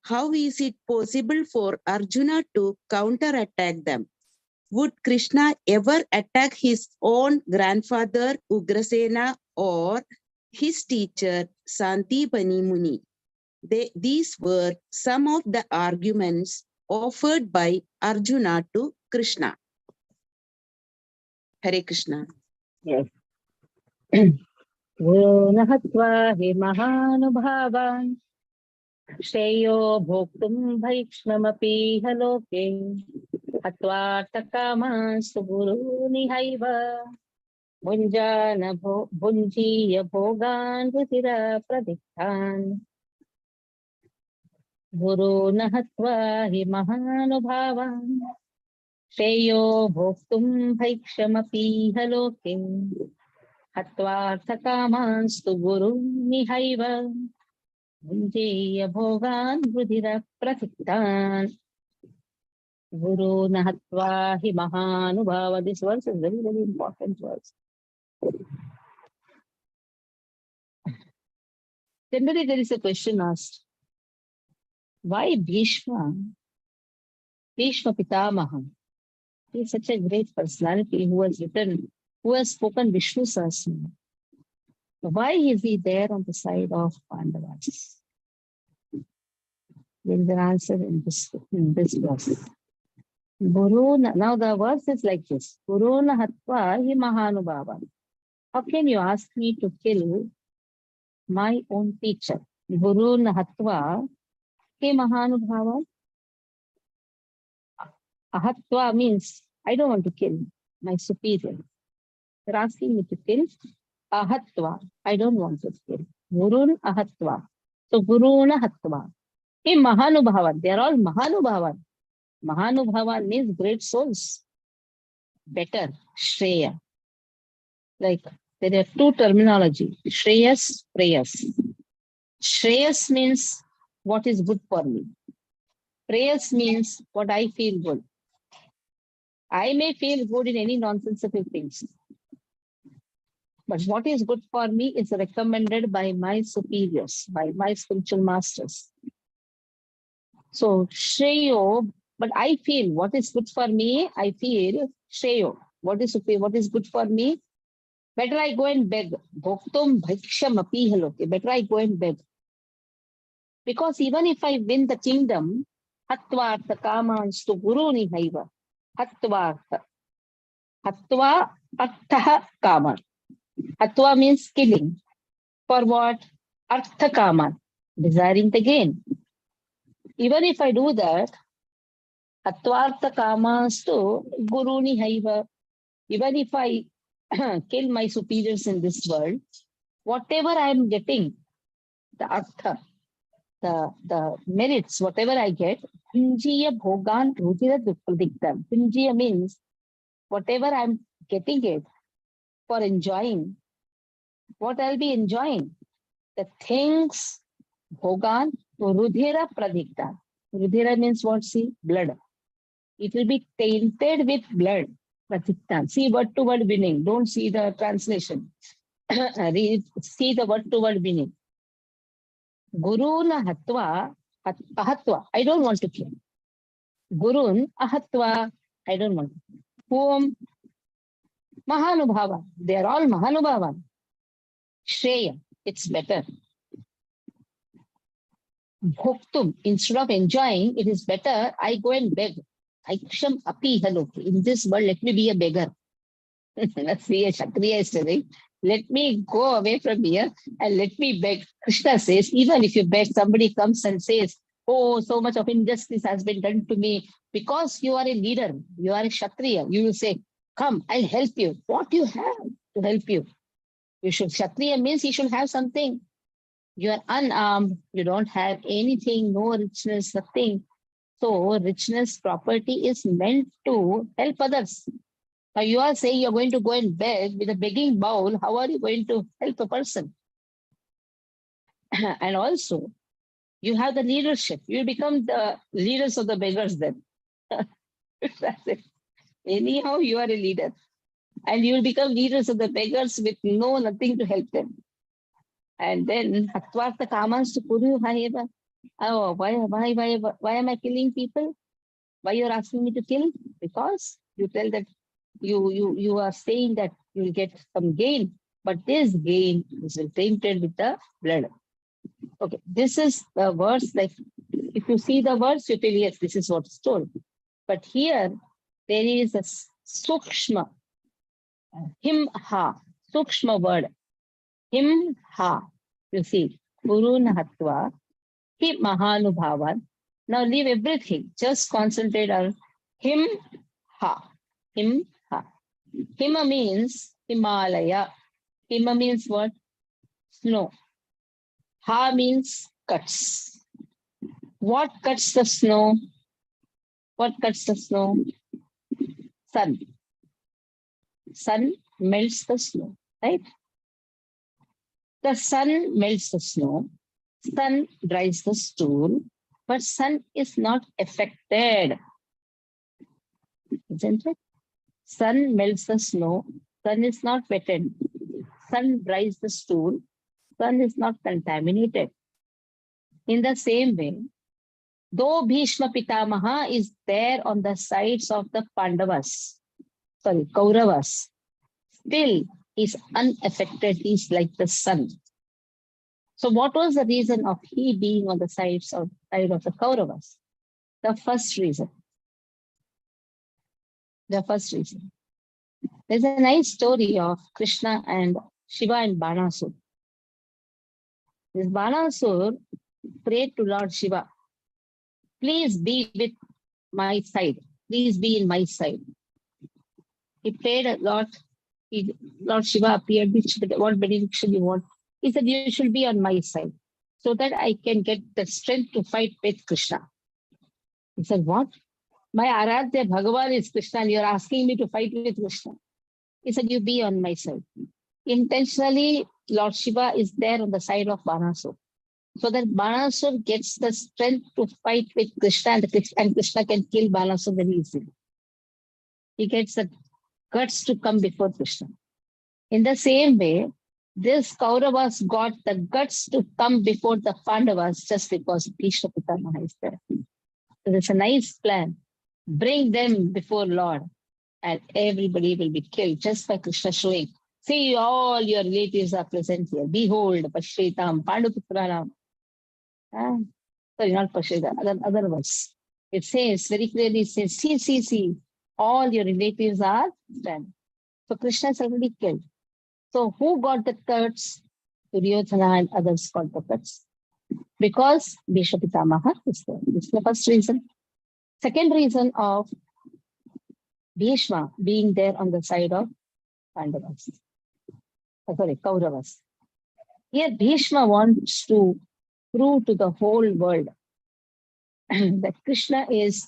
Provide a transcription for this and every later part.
how is it possible for Arjuna to counterattack them? Would Krishna ever attack his own grandfather Ugrasena or his teacher Santipani Muni? These were some of the arguments offered by Arjuna to Krishna. Hare Krishna. Yes. Nahatva hi mahanubhavan Shreyo bhoktum bhaikshmamapi haloke Hatva takama suguru nihaiva Bunjana bunjiya bhogan rutira pradikhan Guru nahatva hi mahanubhavan Shreyo bhoktum bhaikshmamapi haloke Hatva takamastu guru nihaiva Bunjeya bhogan rudira pratiktan Guru nahatva hi mahanubhava. This verse is very, very important verse. Generally, there is a question asked. Why Bhishma Pitamaha? He is such a great personality who has spoken Vishnu Sahasranama. Why is he there on the side of Pandavas? There is an answer in this verse. Now the verse is like this. Guru nahatva hi mahanubhava. How can you ask me to kill my own teacher? Guru nahatva hi mahanubhava. Ahatva means I don't want to kill my superior. They're asking me to kill ahatva. I don't want to kill. Gurun ahatva. So Guru nahatva. Hey, Mahanubhavan. They are all Mahanubhavan. Mahanubhavan means great souls. Better. Shreya. Like there are two terminology. Shreyas, Preyas. Shreyas means what is good for me. Preyas means what I feel good. I may feel good in any nonsensical things. But what is good for me is recommended by my superiors, by my spiritual masters. So, Shreyo, but I feel what is good for me, I feel Shreyo. What is good for me? Better I go and beg. Bhoktum bhiksham api haloke. Better I go and beg. Because even if I win the kingdom, hatvartha kamanstu guru nihaiva. Hatvartha. Hatva artha kaman. Hatva means killing. For what? Artha kaman. Desiring the gain. Even if I do that, Atvartha kamastu guru nihaiva. Even if I kill my superiors in this world, whatever I am getting, the artha, the merits, whatever I get, pinjiya bhogan rudira dukpadiktam. Pinjiya means whatever I am getting it for enjoying, what I'll be enjoying, the things bhogan rudhira pradikta. Rudhira means what? See, blood. It will be tainted with blood. Pratikta. See word to word meaning. Don't see the translation. See the word to word meaning. Guruna hatva, ahatva. I don't want to kill. Gurun ahatva. I don't want to kill. Whom? Mahanubhava. They are all Mahanubhava. Shreya. It's better. Bhoktum. Instead of enjoying, it is better I go and beg. Aiksham api haloke. In this world, let me be a beggar. Let's see, a Kshatriya is saying, let me go away from here and let me beg. Krishna says, even if you beg, somebody comes and says, oh, so much of injustice has been done to me. Because you are a leader, you are a Kshatriya, you will say, come, I'll help you. What do you have to help you? You should, Kshatriya means you should have something. You are unarmed, you don't have anything, no richness, nothing. So richness, property is meant to help others. Now you are saying you're going to go and beg with a begging bowl. How are you going to help a person? And also, you have the leadership. You become the leaders of the beggars then. That's it. Anyhow, you are a leader. And you will become leaders of the beggars with nothing to help them. And then, Hatvartha Kamans to Kuru Haiva. Oh, why am I killing people? Why you're asking me to kill? Because you tell that you are saying that you will get some gain, but this gain is tainted with the blood. Okay, this is the verse. Like if you see the verse, you feel yes, this is what's told. But here there is a sukshma, him ha, sukshma word, him ha. You see, Gurun hatva, hi mahanubhavan. Now leave everything. Just concentrate on him ha, him ha. Hima means Himalaya. Hima means what? Snow. Ha means cuts. What cuts the snow? What cuts the snow? Sun. Sun melts the snow, right? The sun melts the snow. Sun dries the stool, but sun is not affected, isn't it? Sun melts the snow. Sun is not wetted. Sun dries the stool. Sun is not contaminated. In the same way, though Bhishma Pitamaha is there on the sides of the Kauravas, still is unaffected. He's like the sun. So what was the reason of he being on the side of the Kauravas? The first reason. There's a nice story of Krishna and Shiva and Banasur. This Banasur prayed to Lord Shiva, please be with my side. Please be in my side. He prayed a lot. Lord Shiva appeared. What benediction you want? He said, you should be on my side so that I can get the strength to fight with Krishna. He said, what? My Aradhya Bhagavan is Krishna and you're asking me to fight with Krishna. He said, you be on my side. Intentionally, Lord Shiva is there on the side of Banasur, so that Banasur gets the strength to fight with Krishna and Krishna can kill Banasur very easily. He gets the guts to come before Krishna. In the same way, this Kauravas got the guts to come before the Pandavas just because Bhishma Pitamaha is there. So there's a nice plan. Bring them before Lord and everybody will be killed just by Krishna showing. See, all your relatives are present here. Behold, Pashritam, Panduputranam. Sorry, not Pashritam, other words. It says very clearly, it says, see, all your relatives are dead. So Krishna is already killed. So who got the cuts? Duryodhana and others got the cuts. Because Bhishma Pitamaha is there. This is the first reason. Second reason of Bhishma being there on the side of Pandavas. Kauravas. Here Bhishma wants to prove to the whole world that Krishna is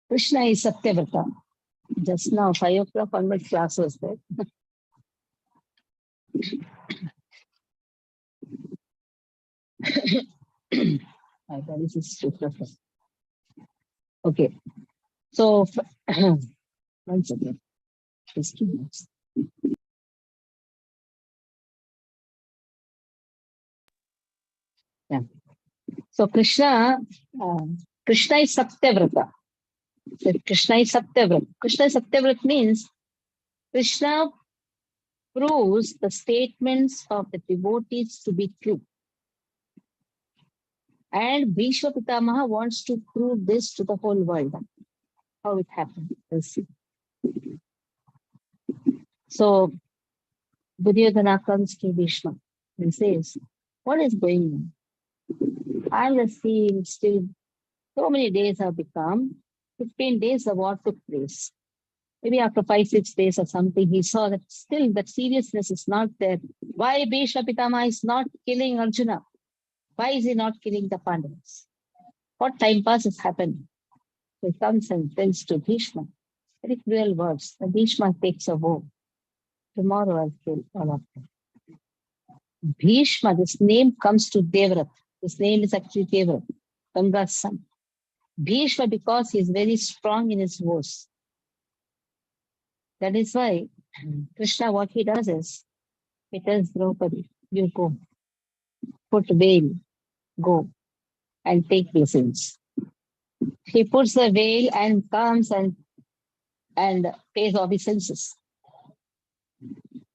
Krishna is Satyavrata. Just now, 5 o'clock onward class was there. This is super. Okay. So, once again, just 2 minutes. Yeah. So, Krishna is Satyavrata. So Krishna is Satyavrata. Krishna is Satyavrata means Krishna proves the statements of the devotees to be true. And Bhishma Pitamaha wants to prove this to the whole world. How it happened. Let's see. So Duryodhana comes to Bhishma and says, what is going on? I'm just seeing still so many days have become. 15 days the war took place. Maybe after 5-6 days or something, he saw that still that seriousness is not there. Why Bhishma Pitamaha is not killing Arjuna? Why is he not killing the Pandavas? What time pass is happening? So he comes and tells to Bhishma, very cruel words. And Bhishma takes a vow. Tomorrow I'll kill all of them. Bhishma, this name comes to Devrat. This name is actually Devrat, Ganga's son. Bhishma, because he is very strong in his vows. That is why Krishna, what he does is, he tells Draupadi, You go, put veil, go and take blessings. He puts the veil and comes and pays obeisances.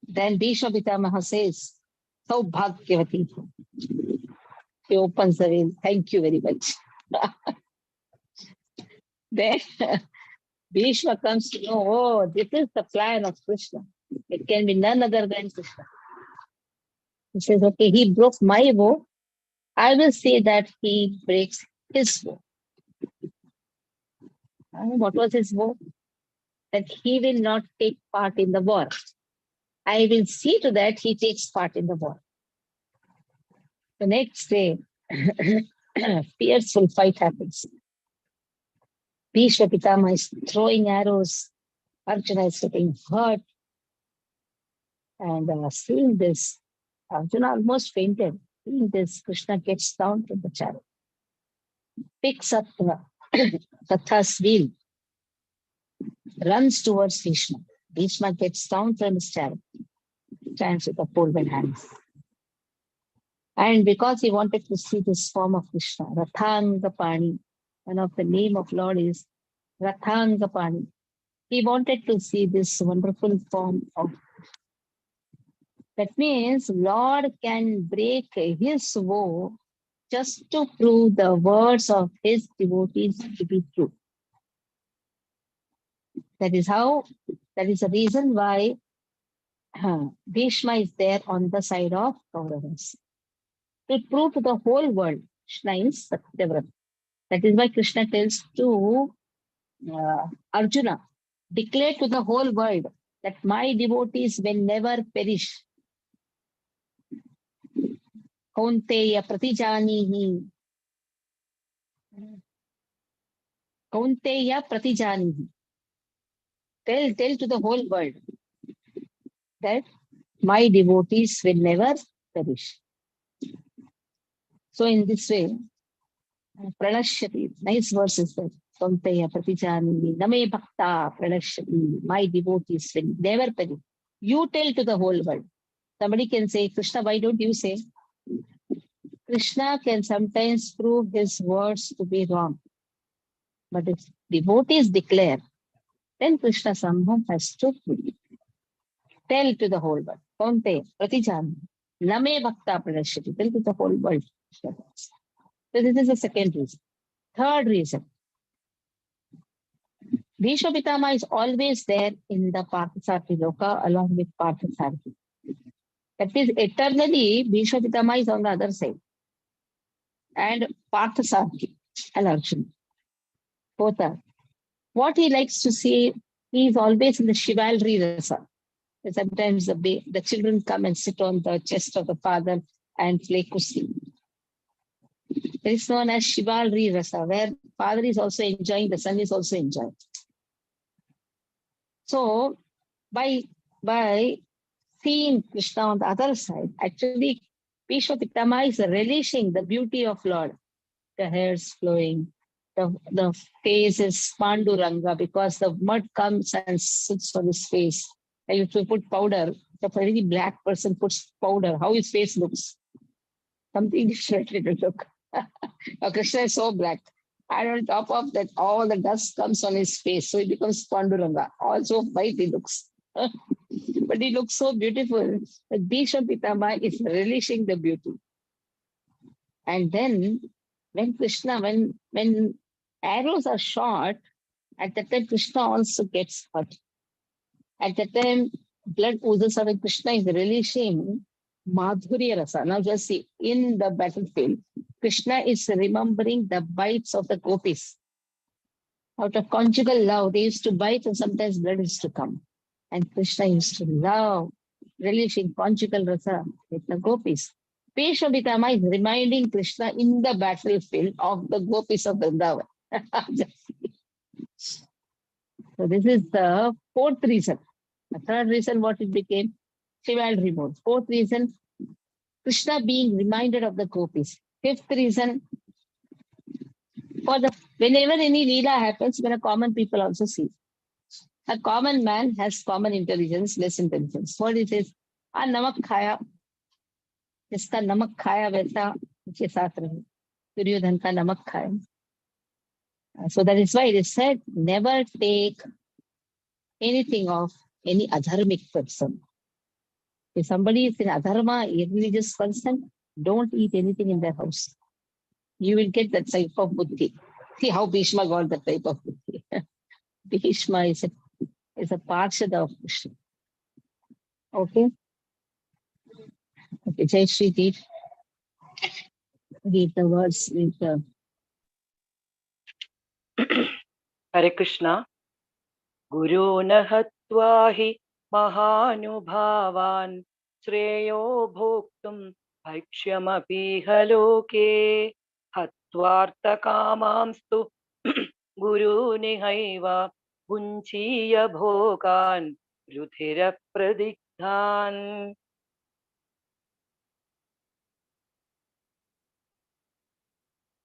Then Bhishma Pitamaha says, Saubhagyavati. He opens the veil. Thank you very much. Then Bhishma comes to know, oh, this is the plan of Krishna. It can be none other than Krishna. He says, okay, he broke my vow. I will say that he breaks his vow. What was his vow? That he will not take part in the war. I will see to that he takes part in the war. The next day, fearful fight happens. Bhishma Pitama is throwing arrows. Arjuna is getting hurt. And seeing this, Arjuna almost fainted. Seeing this, Krishna gets down from the chariot, picks up the Katha's wheel, runs towards Bhishma. Bhishma gets down from his chariot, stands with the folded hands. And because he wanted to see this form of Krishna, Rathangapani, one of the name of Lord is Rathangapani. He wanted to see this wonderful form of. That means Lord can break his vow just to prove the words of his devotees to be true. That is the reason why Bhishma is there on the side of Kauravas. To prove to the whole world, Krishna is Satyavrata. That is why Krishna tells to Arjuna, declare to the whole world that my devotees will never perish. Kaunteya pratijanihi. Kaunteya pratijanihi. Tell to the whole world that my devotees will never perish. So in this way, pranashyati, nice verses there. Kaunteya pratijanihi. Name bhakta pranashyati. My devotees will never perish. You tell to the whole world. Somebody can say, Krishna, why don't you say? Krishna can sometimes prove his words to be wrong. But if devotees declare, then Krishna somehow has to tell to the whole world. Kaunteya pratijani. Name bhakta pranashyati. Tell to the whole world. So this is the second reason. Third reason. Bhishma Pitama is always there in the Parthasarthi Loka along with Parthasarthi. That is, eternally, Bhishma Pitama is on the other side. And Parthasarthi and Arjuna. Both are. What he likes to see, he is always in the chivalry rasa. Sometimes the children come and sit on the chest of the father and play kusti. It is known as chivalry rasa, where father is also enjoying, the son is also enjoying. So, by seeing Krishna on the other side, actually, Bhishma Pitama is relishing the beauty of Lord. The hair's flowing, the face is Panduranga because the mud comes and sits on his face. And if you put powder, if a very black person puts powder, how his face looks. Something different it will look. Krishna is so black. And on top of that, all the dust comes on his face. So he becomes Panduranga. Also white he looks. But he looks so beautiful that Bhishma Pitama is relishing the beauty. And then when Krishna, when arrows are shot, at that time Krishna also gets hurt. At that time, blood oozes out and Krishna is relishing Madhurya Rasa. Now just see, in the battlefield, Krishna is remembering the bites of the gopis. Out of conjugal love, they used to bite and sometimes blood used to come. And Krishna used to love, relishing conjugal rasa with the gopis. Bhishma Pitama is reminding Krishna in the battlefield of the gopis of Vrindavan. So this is the fourth reason. The third reason, what it became? Chivalry mode. Fourth reason, Krishna being reminded of the gopis. Fifth reason, whenever any leela happens, when a common people also see. A common man has common intelligence, less intelligence. What it is? Namak khaya. जिसका नमक खाया वैसा के साथ रहे, दुर्योधन का नमक खाया. So that is why it is said, never take anything of any adharmic person. If somebody is in adharma, irreligious person, don't eat anything in their house. You will get that type of buddhi. See how Bhishma got that type of buddhi. Bhishma is a parshada of Krishna. Okay? Okay, Jai Shri read the words. Read the... Hare Krishna. Guru nahatva hi mahanubhavan shreyo bhoktum bhakshyamapi haloke hatvarta kamamstu guru nihaiva bunchiya bhogan ruthira pradigdhan.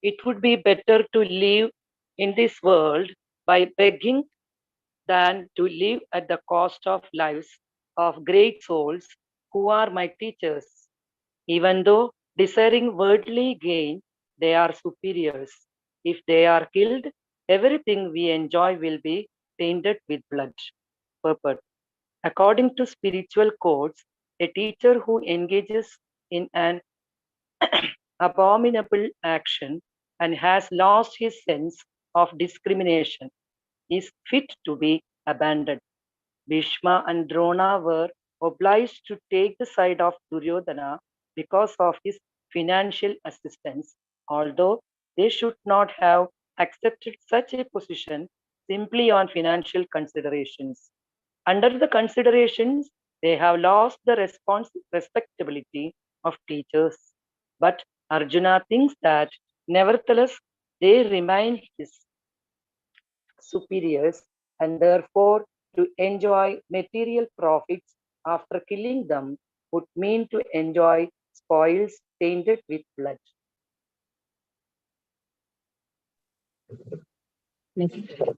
It would be better to live in this world by begging than to live at the cost of lives of great souls who are my teachers. Even though desiring worldly gain, they are superiors. If they are killed, everything we enjoy will be tainted with blood. Purport. According to spiritual codes, a teacher who engages in an abominable action and has lost his sense of discrimination is fit to be abandoned. Bhishma and Drona were obliged to take the side of Duryodhana because of his financial assistance, although they should not have accepted such a position simply on financial considerations. Under the considerations, they have lost the respectability of teachers. But Arjuna thinks that nevertheless they remain his superiors, and therefore to enjoy material profits after killing them would mean to enjoy spoils tainted with blood.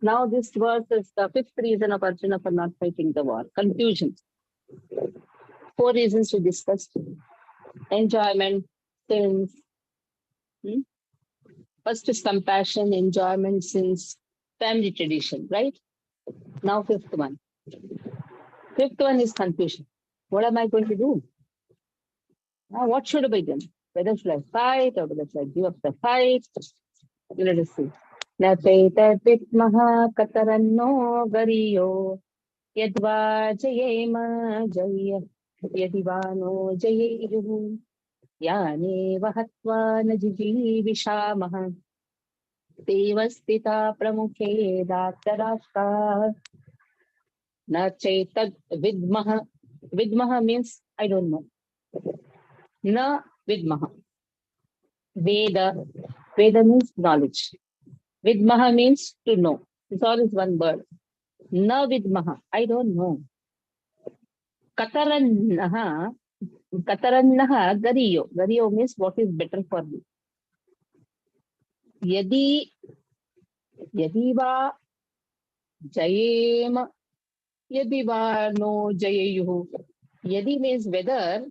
Now this verse is the fifth reason of Arjuna for not fighting the war. Confusion. 4 reasons we discussed. Enjoyment, sins. First is compassion, enjoyment, sins, family tradition, right? Now fifth one. Fifth one is confusion. What am I going to do? Now what should I do? Whether should I fight or whether should I give up the fight? Let us see. न चैतद्विद्मः कतरन्नो गरियो यद्वा जयेम जय यदि वा no जयेयुः यानेव हत्वा न जिजीविषामः तेव स्थिता प्रमुखे दातराष्ट्राः न चैतद्विद्मः. Vidmah means I don't know. Na vidmah. Veda. Veda means knowledge. Vidmah means to know. This all is one word. Na vidmah. I don't know. Katarannaha. Katarannaha gariyo. Gariyo means what is better for me. Yadi. Yadi va jayem. Yadi va no jayeyuhu. Yadi means whether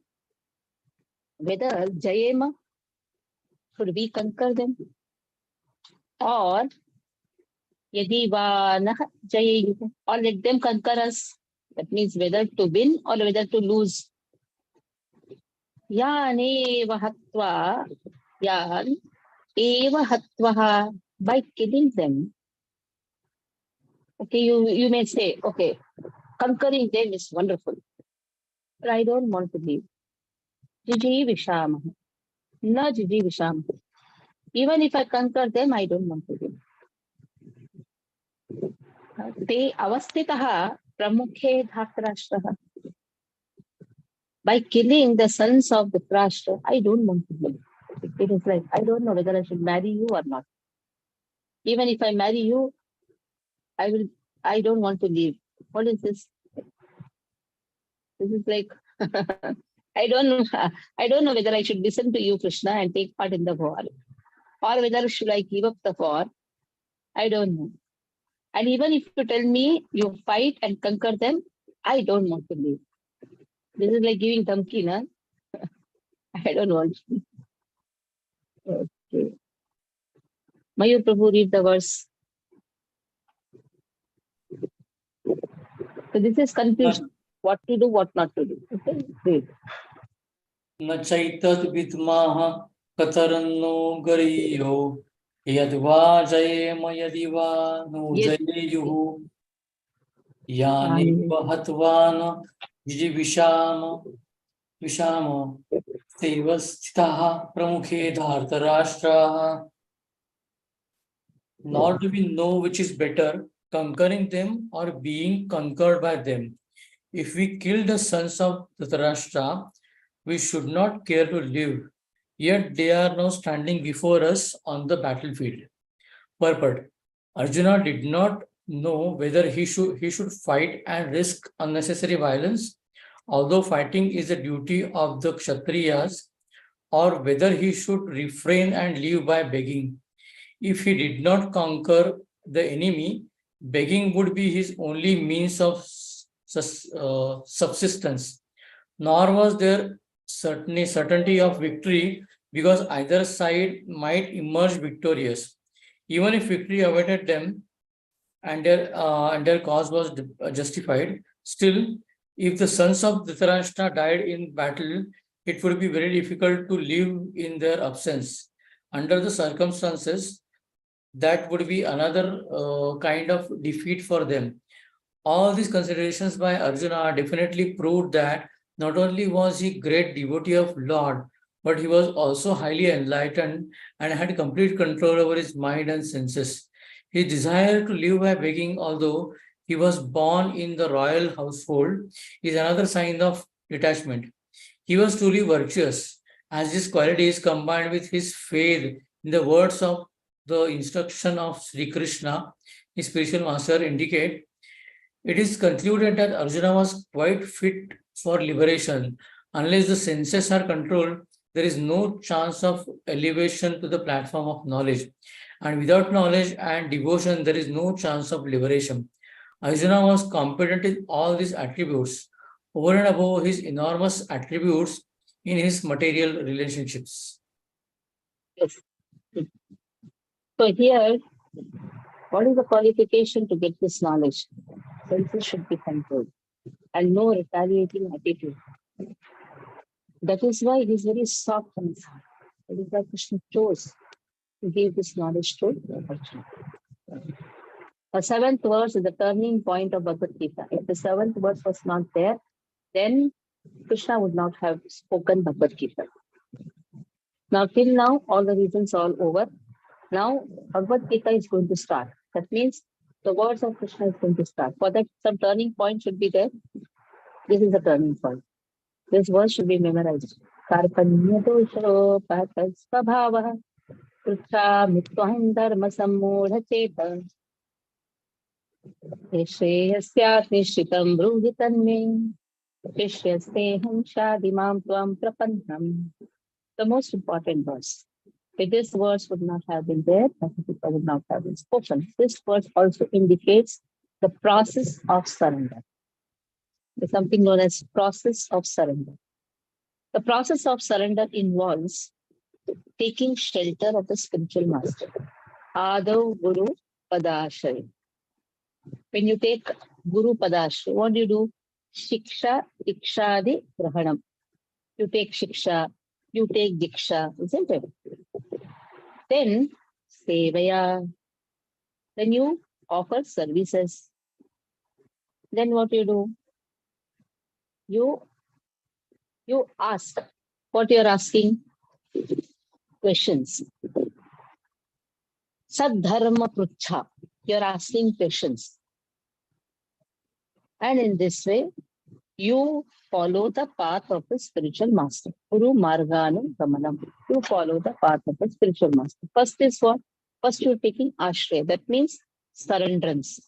jayema, should we conquer them? Or yadi va nah jayeyuhu, or let them conquer us. That means whether to win or whether to lose. Yan eva hatva, yan eva hatvaha, by killing them. Okay, you may say, okay, conquering them is wonderful, but I don't want to leave. Jiji vishama, na jiji vishama. Even if I conquer them, I don't want to leave. Te avastitaha pramukhe dhatrashtraha. By killing the sons of the Rashtra, I don't want to live. It is like, I don't know whether I should marry you or not. Even if I marry you, I don't want to leave. What is this? This is like, I don't know whether I should listen to you, Krishna, and take part in the war, or whether should I give up the war. I don't know. And even if you tell me you fight and conquer them, I don't want to leave. This is like giving dhamki, na? I don't want to. Okay. Mayur Prabhu, read the verse. So this is confusion. What to do, what not to do. Okay, read. न चैतद् विद्मः कतरन्नो गरीयो यद्वा जयेम यदि वा no Yes. जयेयुः यानेव हत्वा न विषाम तेव स्थिताः प्रमुखे धार्तराष्ट्राः. Nor do we know which is better, conquering them or being conquered by them. If we kill the sons of Dhritarashtra, we should not care to live. Yet they are now standing before us on the battlefield. Purport. Arjuna did not know whether he should fight and risk unnecessary violence, although fighting is a duty of the Kshatriyas, or whether he should refrain and live by begging. If he did not conquer the enemy, begging would be his only means of subsistence. Nor was there certainty of victory because either side might emerge victorious. Even if victory awaited them and their cause was justified, still, if the sons of Dhritarashtra died in battle, it would be very difficult to live in their absence. Under the circumstances, that would be another kind of defeat for them. All these considerations by Arjuna definitely proved that not only was he great devotee of Lord, but he was also highly enlightened and had complete control over his mind and senses. His desire to live by begging, although he was born in the royal household, is another sign of detachment. He was truly virtuous, as his qualities combined with his faith in the words of the instruction of Sri Krishna, his spiritual master, indicate. It is concluded that Arjuna was quite fit for liberation. Unless the senses are controlled, there is no chance of elevation to the platform of knowledge. And without knowledge and devotion, there is no chance of liberation. Arjuna was competent in all these attributes, over and above his enormous attributes in his material relationships. Yes. So here, what is the qualification to get this knowledge? Senses should be controlled and no retaliating attitude. That is why it is very soft on his heart. That is why Krishna chose to give this knowledge to Arjuna. The seventh verse is the turning point of Bhagavad Gita. If the seventh verse was not there, then Krishna would not have spoken Bhagavad Gita. Now, till now, all the reasons are all over. Now, Bhagavad Gita is going to start. That means the words of Krishna is going to start. For that, some turning point should be there. This is the turning point. This verse should be memorized. Karpanya dosho patas svabhava prucha mittvaham dharma sammodha cheta Shreyasya nishritam brujitamme Shishyasteham shadimam tvam prapannam. The most important verse. If this verse would not have been there, Bhagavad Gita would not have been spoken. This verse also indicates the process of surrender. There's something known as process of surrender. The process of surrender involves taking shelter of the spiritual master. Adav Guru Padashray. When you take Guru Padashray, what do? Shiksha Dikshadi Grahanam. You take Shiksha, you take Diksha, isn't it? Then Sevaya. Then you offer services. Then what do? You ask. What you're asking? Questions. Sadharma Prucha. You're asking questions. And in this way, you follow the path of the spiritual master. Guru Marganam Gamanam. You follow the path of the spiritual master. First is what? First you're taking Ashraya. That means surrenderance.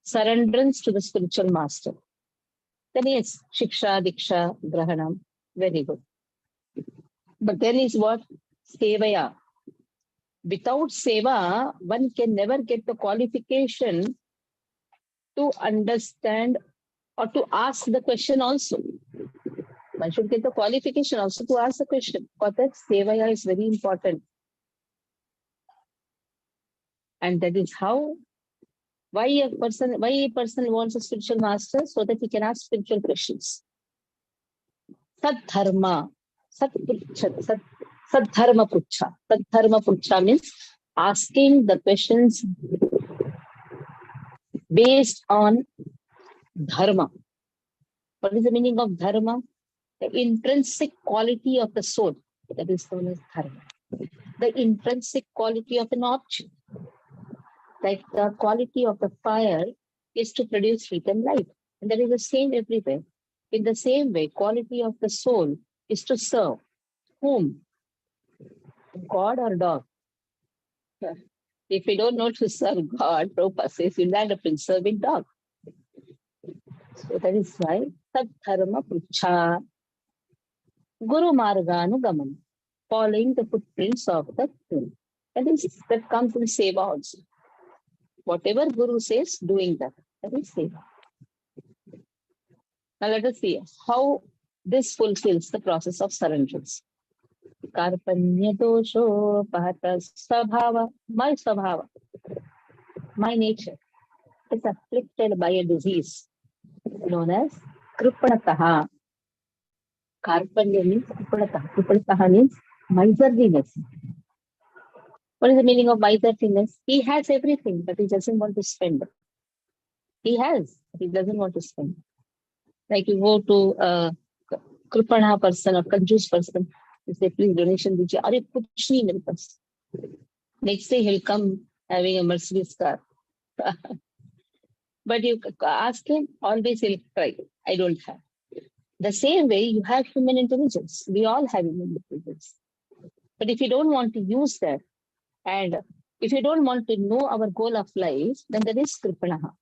Surrenderance to the spiritual master. Then yes, Shiksha, Diksha, Grahanam. Very good. But then is what? Sevaya. Without seva, one can never get the qualification to understand or to ask the question also. One should get the qualification also to ask the question. For that, sevaya is very important. And that is how, why a person wants a spiritual master, so that he can ask spiritual questions. Sadharma, Sadharma Pucha. Sadharma Pucha means asking the questions based on dharma. What is the meaning of dharma? The intrinsic quality of the soul. That is known as dharma. The intrinsic quality of an object. Like the quality of the fire is to produce heat and light. And that is the same everywhere. In the same way, quality of the soul is to serve. Whom? God or dog? If we don't know to serve God, Prabhupada says you'll end up in serving dog. So that is why Sadharma Pucha Guru Marganugamam, following the footprints of the Guru. That comes in Seva also. Whatever Guru says, doing that. That is Seva. Now let us see how this fulfills the process of surrenderance. Karpanya dosho pahata sabhava, my sabhava, my nature is afflicted by a disease known as Kripanataha. Karpanya means Kripanataha. Kripanataha means miserliness. What is the meaning of miserliness? He has everything, but he doesn't want to spend. He has, but he doesn't want to spend. Like you go to a Kripana person or Kanjus person, you say, please donation dijiye. Arey kuch nahi mere paas. Next day he'll come having a Mercedes car. But you ask him, always he'll cry, I don't have. The same way you have human intelligence. We all have human intelligence. But if you don't want to use that, and if you don't want to know our goal of life, then that is Kripanaha.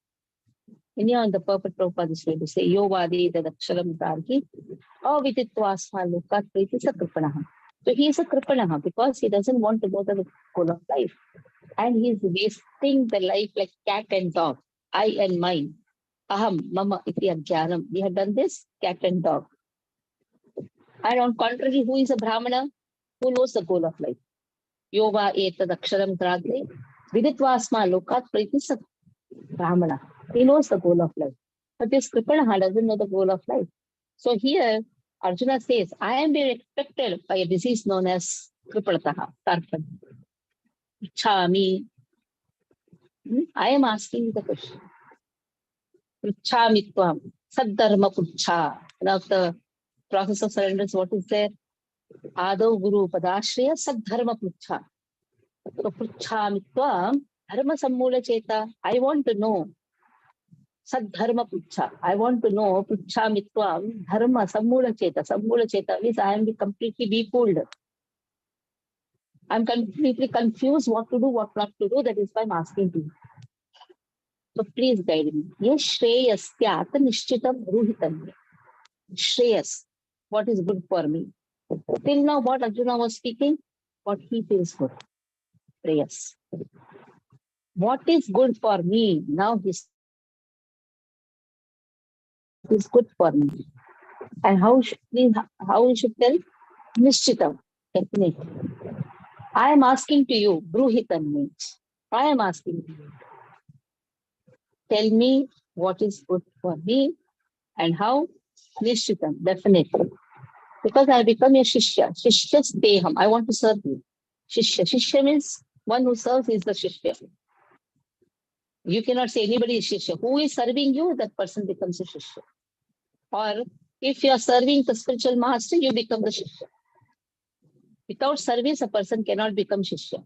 In the purport Prabhupada is going to say, Yovadi Dadaksharam Tarki, or Viditwasma Loka Priti is a Kripanaha. So he is a Kripanaha because he doesn't want to know the goal of life. And he is wasting the life like cat and dog, I and mine. Aham, mama, iti ajnanam. We have done this, cat and dog. And on contrary, who is a Brahmana? Who knows the goal of life? Yova etad aksharam tragre, viditvasma lokat pratisat. Brahmana. He knows the goal of life. But this Kripanaha doesn't know the goal of life. So here, Arjuna says, I am being affected by a disease known as Kripanataha, Tarpan. Chami. I am asking you the question. Pruchamitvam, Saddharma Prucha. Now the process of surrender, what is there? Adav Guru Padashraya Saddharma Prucha. So Pruchamitvam, Dharma Sammula Cheta. I want to know. Saddharma Prucha. I want to know Pruchamitvam, Dharma Sammula Cheta. Sammula Cheta means I am completely befooled. I'm completely confused what to do, what not to do. That is why I'm asking you. So please guide me. Yes, Shreyasyat Nishchitam Ruhitam. Shreyas. What is good for me? Till now, what Arjuna was speaking, what he feels good. Shreyas. What is good for me? Now he is good for me. And how we should tell? Nishchitam. Definitely. I am asking to you, Bruhitam means. I am asking to you. Tell me what is good for me and how. Nishchitam, definitely. Because I become a Shishya. Shishya Steham. I want to serve you. Shishya. Shishya means one who serves is the Shishya. You cannot say anybody is Shishya. Who is serving you, that person becomes a Shishya. Or if you are serving the spiritual master, you become the Shishya. Without service, a person cannot become Shishya.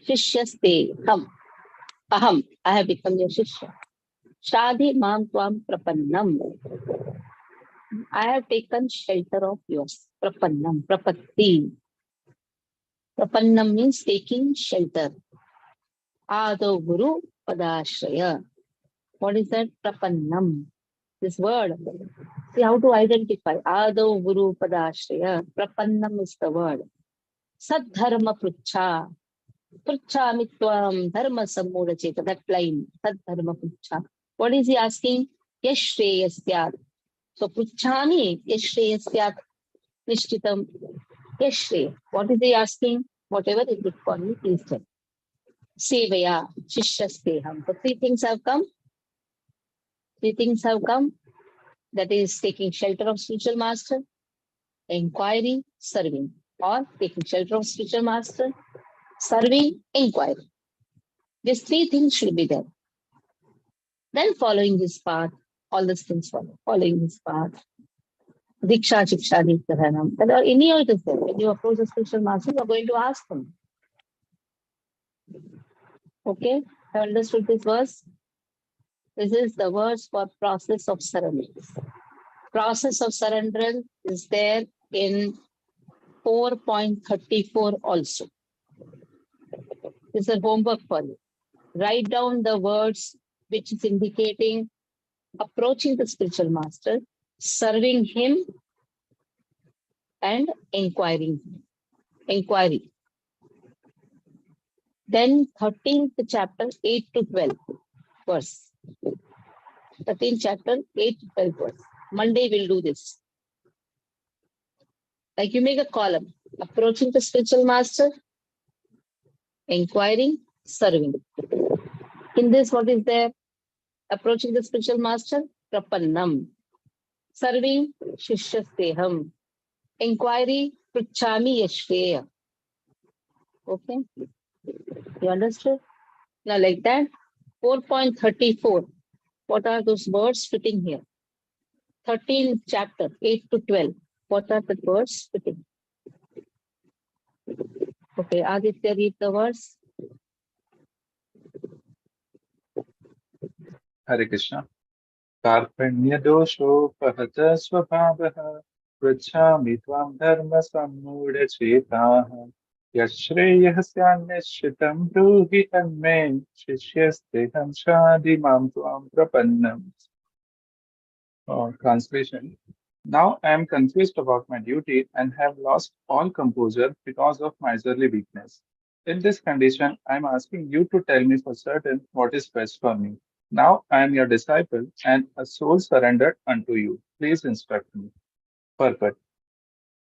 Shishya Steham. Aham. I have become your Shishya. Shadi Mam Tvam Prapannam. I have taken shelter of yours. Prapannam, Prapatti. Prapannam means taking shelter. Adav Guru Padashraya. What is that? Prapannam. This word. See how to identify. Adav Guru Padashraya. Prapannam is the word. Saddharma Prucha. Prucha mitvam dharma sammura cheta. That line. Saddharma Prucha. What is he asking? Yes, Shreyasyat. So pruchhami yashreya syat nishchitam. Yashreya. What is he asking? Whatever is good for me, please tell. Sevaya shishyasteham. So three things have come. Three things have come. That is taking shelter of spiritual master, inquiry, serving, or taking shelter of spiritual master, serving, inquiry. These three things should be there. Then following this path, all these things follow. Following this path, diksha, shiksha, dikharanam. That any of it is there. When you approach the spiritual master, you are going to ask them. Okay, have understood this verse? This is the verse for process of surrender. Process of surrender is there in 4.34 also. This is a homework for you. Write down the words which is indicating approaching the spiritual master, serving him, and inquiring. Inquiry. Then 13th chapter, 8 to 12 verse. 13th chapter, 8 to 12 verse. Monday we'll do this. Like you make a column. Approaching the spiritual master, inquiring, serving. In this, what is there? Approaching the spiritual master, prapannam. Serving, shishyasteham. Inquiry, pruchhami yashreya. Okay? You understood? Now like that, 4.34. What are those words fitting here? 13th chapter, 8 to 12. What are the words fitting? Okay, Aditya, read the words. Hare Krishna. Karpanya doshopahat svabhavah pruchhami tvam dharma sammuda chetaha yashreyah syanishchitam bruhi tanme shishyasteham shadi mam tvam prapannam. Translation. Now I am confused about my duty and have lost all composure because of miserly weakness. In this condition, I am asking you to tell me for certain what is best for me. Now I am your disciple and a soul surrendered unto you. Please instruct me. Purport.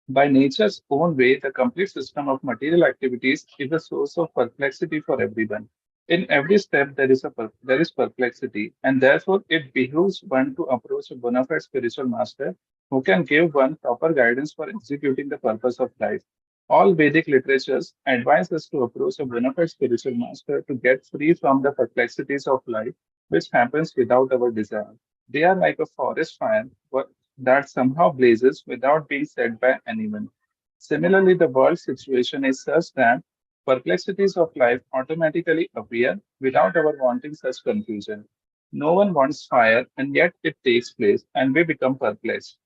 By nature's own way, the complete system of material activities is a source of perplexity for everyone. In every step, there is perplexity, and therefore it behooves one to approach a bona fide spiritual master who can give one proper guidance for executing the purpose of life. All Vedic literatures advise us to approach a bona fide spiritual master to get free from the perplexities of life, which happens without our desire. They are like a forest fire that somehow blazes without being set by anyone. Similarly, the world situation is such that perplexities of life automatically appear without our wanting such confusion. No one wants fire, and yet it takes place, and we become perplexed.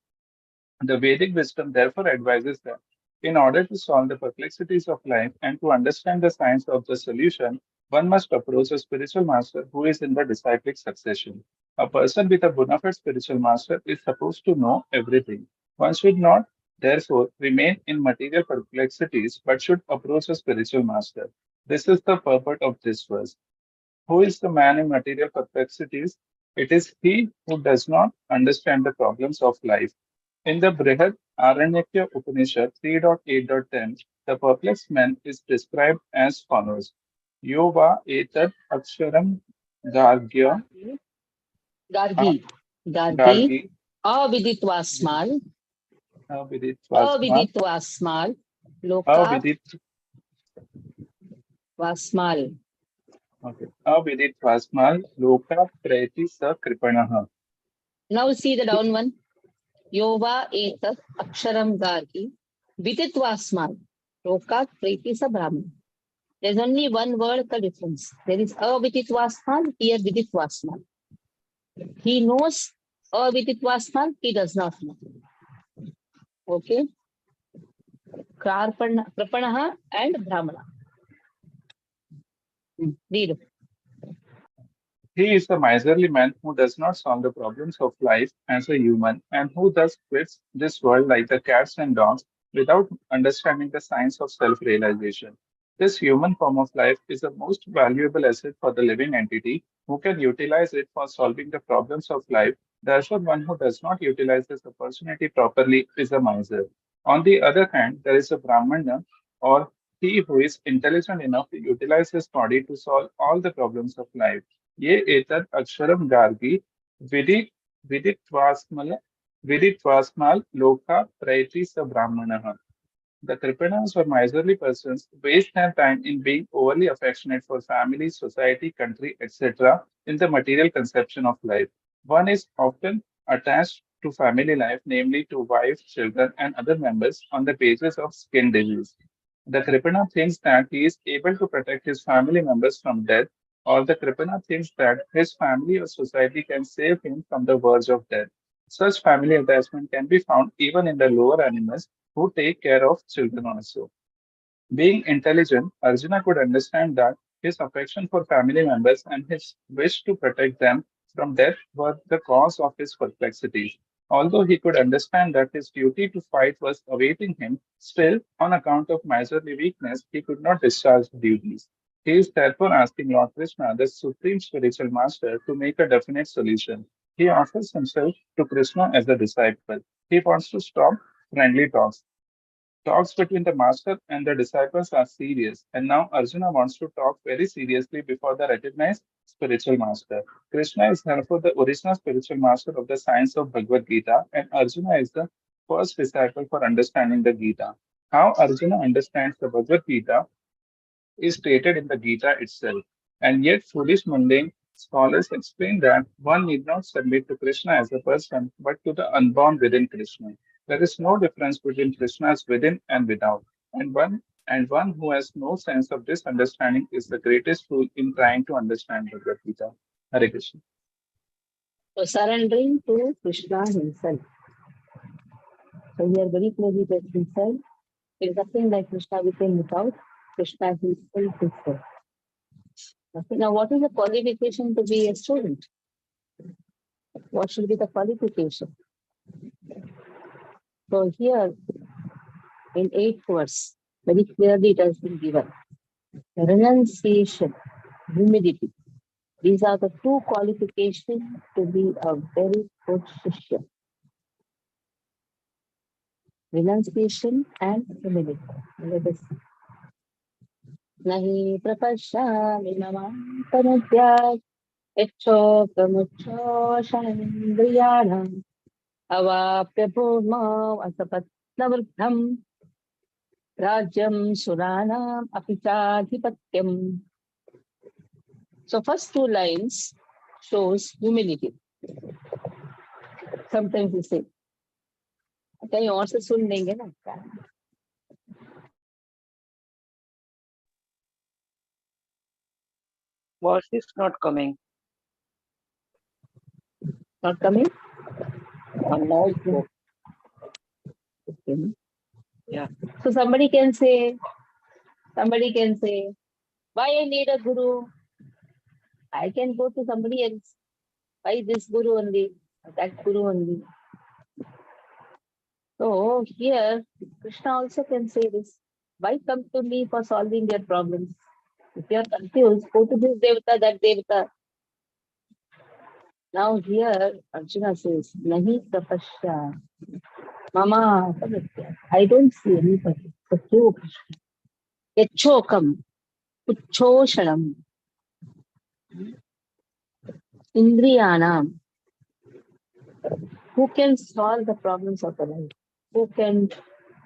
The Vedic wisdom therefore advises that in order to solve the perplexities of life and to understand the science of the solution, one must approach a spiritual master who is in the disciplic succession. A person with a bona fide spiritual master is supposed to know everything. One should not, therefore, remain in material perplexities but should approach a spiritual master. This is the purport of this verse. Who is the man in material perplexities? It is he who does not understand the problems of life. In the Brihad Aranyakya Upanishad 3.8.10, the perplexed man is described as follows. Yova etat aksharam gargya Gargi. Gargi. gargi Aviditvasmal. aviditvasma Aviditvasmal. Loka avidit vasmal. okay aviditvasmal loka preti sa kripanaha. Now see the down one. Yova etat aksharam gargi. Viditvasmal. Loka preti sa brahman. There's only one word the difference. There is aviditvasmal, here viditvasmal. He knows aviditvasmal, he does not know. Okay. Krapanaha and Brahmana. Read. He is the miserly man who does not solve the problems of life as a human and who thus quits this world like the cats and dogs without understanding the science of self-realization. This human form of life is the most valuable asset for the living entity who can utilize it for solving the problems of life Therefore, one who does not utilize this opportunity properly is a miser. On the other hand, there is a Brahmana, or he who is intelligent enough to utilize his body to solve all the problems of life. Ye etad aksharam gargi vidit vidittvasmal vidittvasmal loka praiti sa brahmanaha. The Kripanas or miserly persons waste their time in being overly affectionate for family, society, country, etc. in the material conception of life. One is often attached to family life, namely to wife, children, and other members on the basis of skin disease. The Kripana thinks that he is able to protect his family members from death, or the Kripana thinks that his family or society can save him from the verge of death. Such family attachment can be found even in the lower animals who take care of children also. Being intelligent, Arjuna could understand that his affection for family members and his wish to protect them from death were the cause of his perplexities. Although he could understand that his duty to fight was awaiting him, still, on account of miserly weakness, he could not discharge the duties. He is therefore asking Lord Krishna, the supreme spiritual master, to make a definite solution. He offers himself to Krishna as a disciple. He wants to stop friendly talks. Talks between the master and the disciples are serious, and now Arjuna wants to talk very seriously before the recognized spiritual master. Krishna is therefore the original spiritual master of the science of Bhagavad Gita, and Arjuna is the first disciple for understanding the Gita. How Arjuna understands the Bhagavad Gita is stated in the Gita itself. And yet, foolish mundane scholars explain that one need not submit to Krishna as a person, but to the unborn within Krishna. There is no difference between Krishna's within and without. And one who has no sense of this understanding is the greatest fool in trying to understand Bhagavad Gita. Hare Krishna. So surrendering to Krishna himself. So we are very closely to himself. There is nothing like Krishna within without. Krishna himself is there. Okay, now what is the qualification to be a student? What should be the qualification? So here in 8th verse, very clearly it has been given. Renunciation, humility. These are the two qualifications to be a very good Shishya. Renunciation and humility. Let us see. Nahi prapashami namampanudyat yachokhamuchoshanindriyanam avapya bhurma asapatnavruddham rajyam suranam apichadhipatyam. So first two lines shows humility. Sometimes we say, कहीं और से सुन लेंगे ना. Voice is not coming. Not coming? Now it's okay. Yeah. So somebody can say, why I need a guru? I can go to somebody else. Why this guru only? That guru only. So here, Krishna also can say this. Why come to me for solving your problems? If you are confused, go to this devata, that devata. Now here, Arjuna says, Nahi tapasya, mama padatya. I don't see anybody. But you, Krishna. Yachokam, uchoshanam, indriyanam. Who can solve the problems of the life? Who can?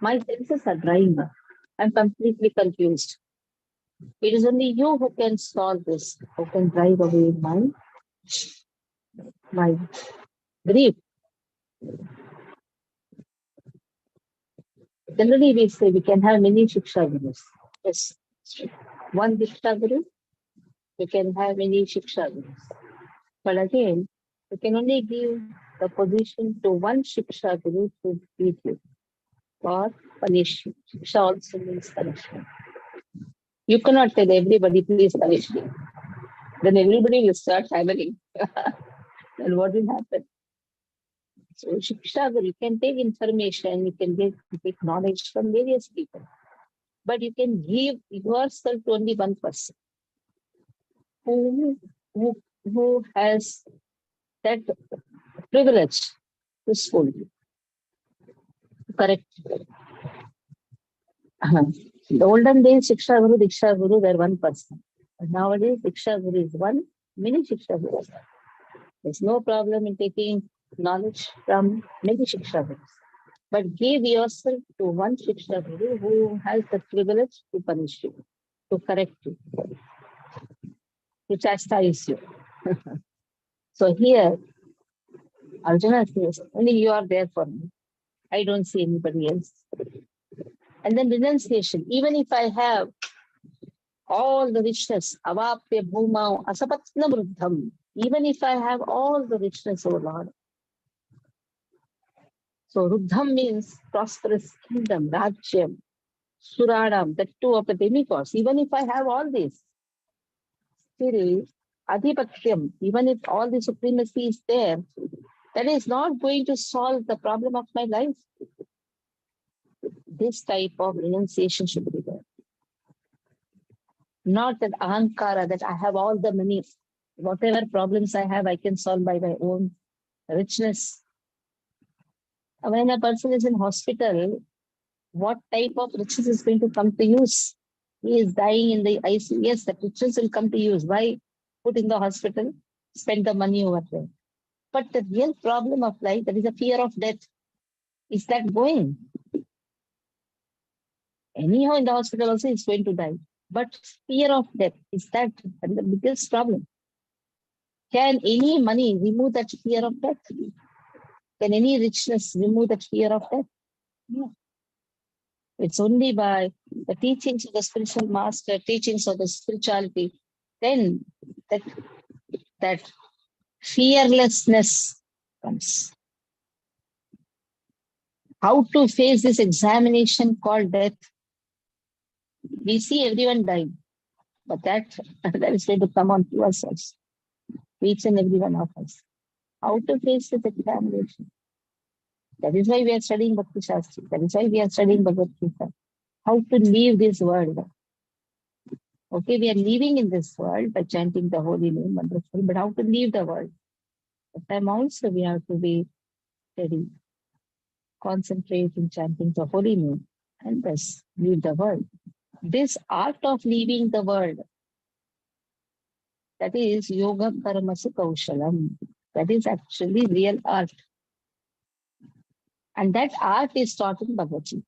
My senses are drying up. I'm completely confused. It is only you who can solve this, who can drive away my grief. Generally, we say we can have many Shiksha Gurus. Yes. One Diksha Guru, we can have many Shiksha Gurus. But again, we can only give the position to one Shiksha Guru to teach you or punish you. Shiksha also means punishment. You cannot tell everybody, please punish me. Then everybody will start hammering. Then what will happen? So Shiksha Guru, you can take information, you can take knowledge from various people. But you can give yourself to only one person who has that privilege to scold you, to correct you. In the olden days, Shiksha Guru, Diksha Guru were one person. But nowadays, Diksha Guru is one, many Shiksha Gurus. There's no problem in taking knowledge from many Shiksha Gurus. But give yourself to one Shiksha Guru who has the privilege to punish you, to correct you, to chastise you. So here, Arjuna says, only you are there for me. I don't see anybody else. And then renunciation. Even if I have all the richness, avapya bhumau asapatna vruddham, even if I have all the richness, O Lord. So ruddham means prosperous kingdom, rajyam, suradam, the two of the demigods. Even if I have all this, still adhipatyam, even if all the supremacy is there, that is not going to solve the problem of my life. This type of renunciation should be there. Not that ahankara, that I have all the money. Whatever problems I have, I can solve by my own richness. When a person is in hospital, what type of riches is going to come to use? He is dying in the ICU. Yes, the riches will come to use. Why put in the hospital? Spend the money over there. But the real problem of life, that is a fear of death. Is that going? Anyhow, in the hospital also, it's going to die. But fear of death, is that the biggest problem? Can any money remove that fear of death? Can any richness remove that fear of death? No. It's only by the teachings of the spiritual master, teachings of the spirituality, then that fearlessness comes. How to face this examination called death? We see everyone dying, but that is going to come on to us also, each and every one of us. How to face this examination? That is why we are studying Bhakti Shastri. That is why we are studying Bhagavad Gita. How to leave this world. Okay, we are living in this world by chanting the holy name, wonderful, but how to leave the world? That time also we have to be steady, concentrate in chanting the holy name, and thus leave the world. This art of leaving the world, that is yoga karmasu kaushalam. That is actually real art. And that art is taught in Bhagavad Gita.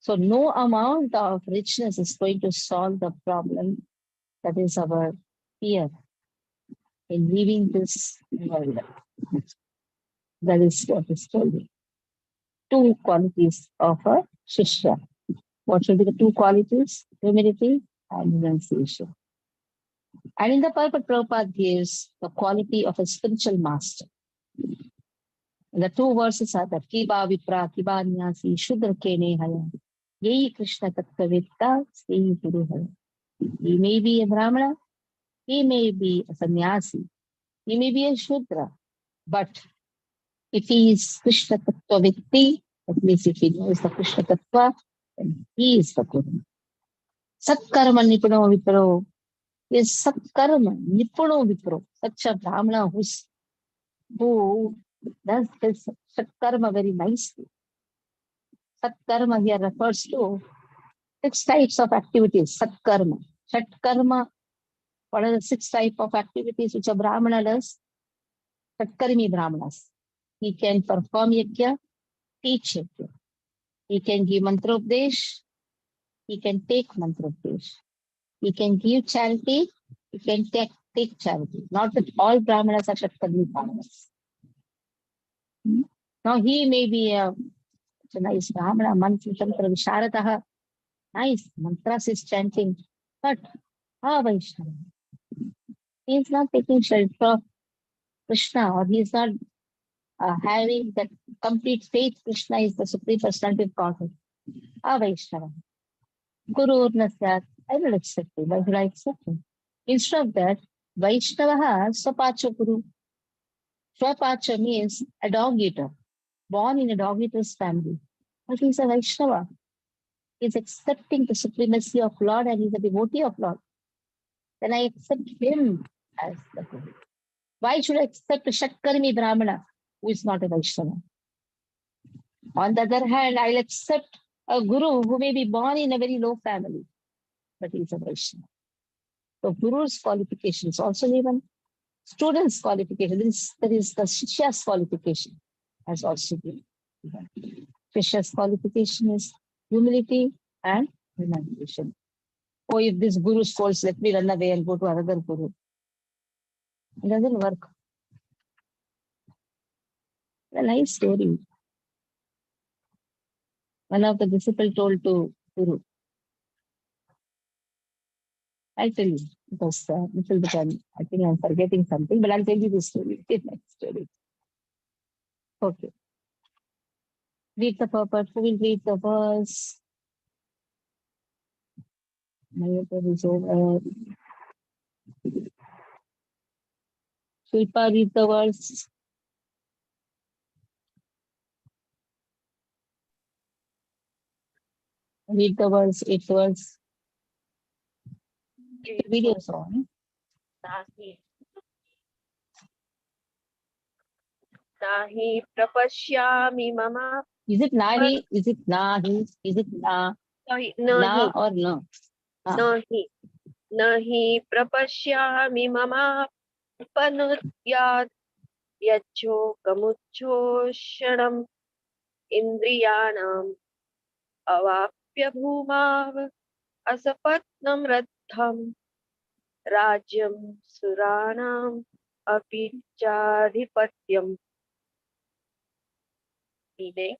So no amount of richness is going to solve the problem. That is our fear in leaving this world. That is what is told. Two qualities of a Shishya. What should be the two qualities? Humility and renunciation. And in the purport, Prabhupada gives the quality of a spiritual master. And the two verses are that Kiba Vipra, Kiba Nyasi, Shudra Kene Haya, Yei Krishna Tattvavitta, Sei Guru Haya. He may be a Brahmana, he may be a sannyasi, he may be a Shudra, but if he is Krishna Tattvavitti, that means if he knows the Krishna Tattva, then he is the Guru. Satkarma Nipuno Vipro is Satkarma Nipuno Vipro, such a Brahmana who does his Satkarma very nicely. Satkarma here refers to 6 types of activities. Satkarma. Satkarma, what are the 6 types of activities which a Brahmana does? Satkarmi Brahmanas. He can perform yajna, teach yajna. He can give mantropdesh, he can take mantropdesh. He can give charity, he can take charity. Not that all Brahmanas are Satkarmi Brahmanas. Now he may be a nice Brahmana, mantra, tantra, visharataha. Nice, mantras is chanting, but Vaishnava. He is not taking shelter of Krishna, or he is not having that complete faith Krishna is the Supreme Personality of Godhead. Vaishnava. Guru Urnasyat, I will accept him. Why should I accept him? Instead of that, Vaishnava Swapacha Guru. Swapacha means a dog eater, born in a dog eater's family. But he is a Vaishnava. He is accepting the supremacy of Lord and he is a devotee of Lord. Then I accept him as the Guru. Why should I accept a Shatkarmi Brahmana who is not a Vaishnava? On the other hand, I'll accept a guru who may be born in a very low family, but he's a Vaishnava. So guru's qualifications also given. Student's qualification, that is the Shishya's qualification has also been given. Shishya's qualification is humility and renunciation. Oh, if this guru scolds, let me run away and go to another guru. It doesn't work. A nice story. One of the disciples told to Guru. I'll tell you because little bit I think I'm forgetting something, but I'll tell you this story. It's a nice story. Okay. Read the purport. Who will read the verse? Mayapur is over. Shilpa, read the verse. Read the verse, 8 verse. Videos on. Nahi prapashyami mama. Is it nahi? Is it nahi? Is it na? Nahi, Na or no? nahi, nahi prapashyami mama panuryad yacho kamuchoshanam indriyanam avapya bhumav asapatnam radham rajyam suranam apicadhipatyam. Meaning,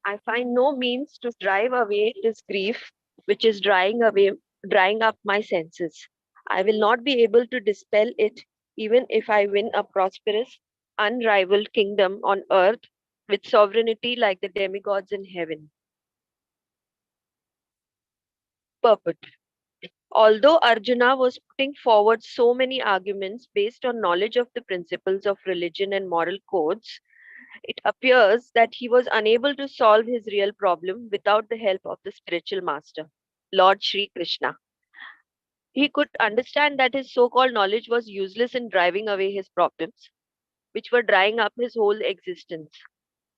I find no means to drive away this grief which is drying up my senses. I will not be able to dispel it even if I win a prosperous, unrivaled kingdom on earth with sovereignty like the demigods in heaven. Purport. Although Arjuna was putting forward so many arguments based on knowledge of the principles of religion and moral codes, it appears that he was unable to solve his real problem without the help of the spiritual master, Lord Sri Krishna. He could understand that his so called knowledge was useless in driving away his problems, which were drying up his whole existence,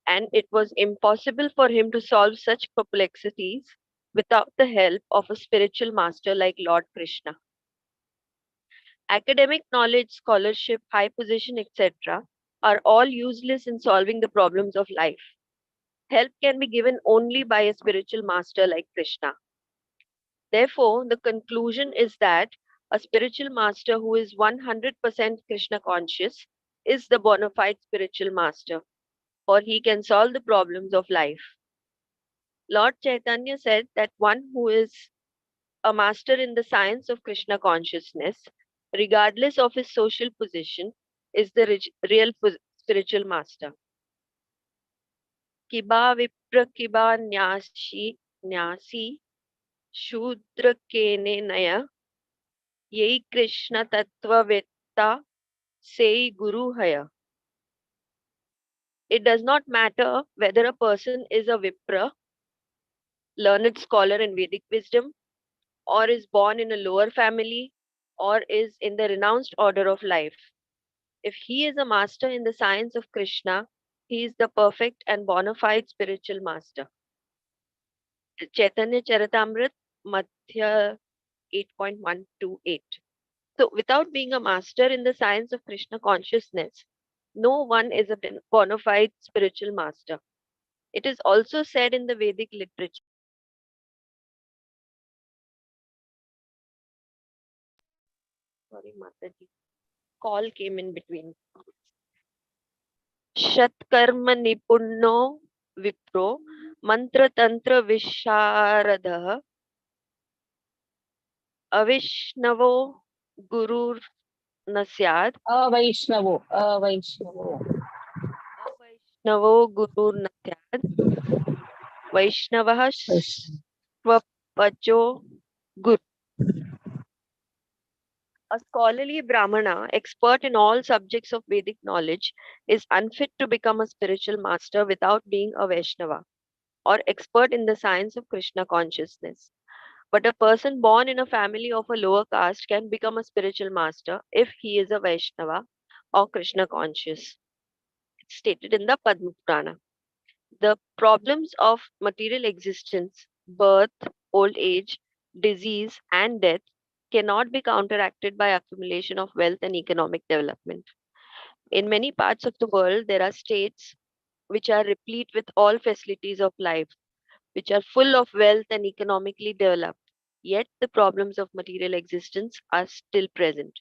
and it was impossible for him to solve such perplexities without the help of a spiritual master like Lord Krishna. Academic knowledge, scholarship, high position, etc., are all useless in solving the problems of life. Help can be given only by a spiritual master like Krishna. Therefore, the conclusion is that a spiritual master who is 100% Krishna conscious is the bona fide spiritual master, for he can solve the problems of life. Lord Chaitanya said that one who is a master in the science of Krishna consciousness, regardless of his social position, is the real spiritual master. Kiba vipra kiba nyasi shudra kene naya yei Krishna tattva vetta sei guru haya. It does not matter whether a person is a vipra, learned scholar in Vedic wisdom, or is born in a lower family, or is in the renounced order of life. If he is a master in the science of Krishna, he is the perfect and bona fide spiritual master. Chaitanya Charitamrit, Madhya 8.128. So, without being a master in the science of Krishna consciousness, no one is a bona fide spiritual master. It is also said in the Vedic literature. Sorry, Mataji. Call came in between. Shatkarma nipunno vipro mantra tantra visharadha avishnavo gurur nasyad Avaishnavo. Navo Guru Natyad Vaishnavah Swapajo Guru. A scholarly Brahmana, expert in all subjects of Vedic knowledge, is unfit to become a spiritual master without being a Vaishnava or expert in the science of Krishna consciousness. But a person born in a family of a lower caste can become a spiritual master if he is a Vaishnava or Krishna conscious. It's stated in the Padma Purana. The problems of material existence, birth, old age, disease, and death cannot be counteracted by accumulation of wealth and economic development. In many parts of the world, there are states which are replete with all facilities of life, which are full of wealth and economically developed. Yet the problems of material existence are still present.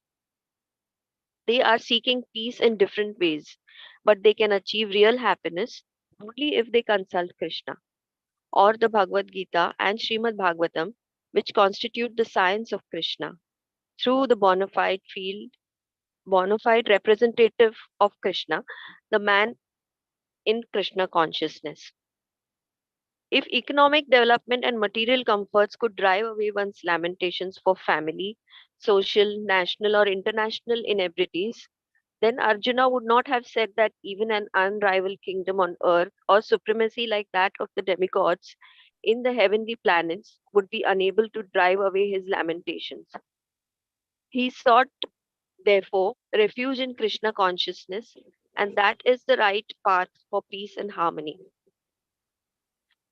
They are seeking peace in different ways, but they can achieve real happiness only if they consult Krishna or the Bhagavad Gita and Srimad Bhagavatam, which constitute the science of Krishna, through the bona fide representative of Krishna, the man in Krishna consciousness. If economic development and material comforts could drive away one's lamentations for family, social, national, or international inebrities, then Arjuna would not have said that even an unrivaled kingdom on earth or supremacy like that of the demigods in the heavenly planets would be unable to drive away his lamentations. He sought, therefore, refuge in Krishna consciousness, and that is the right path for peace and harmony.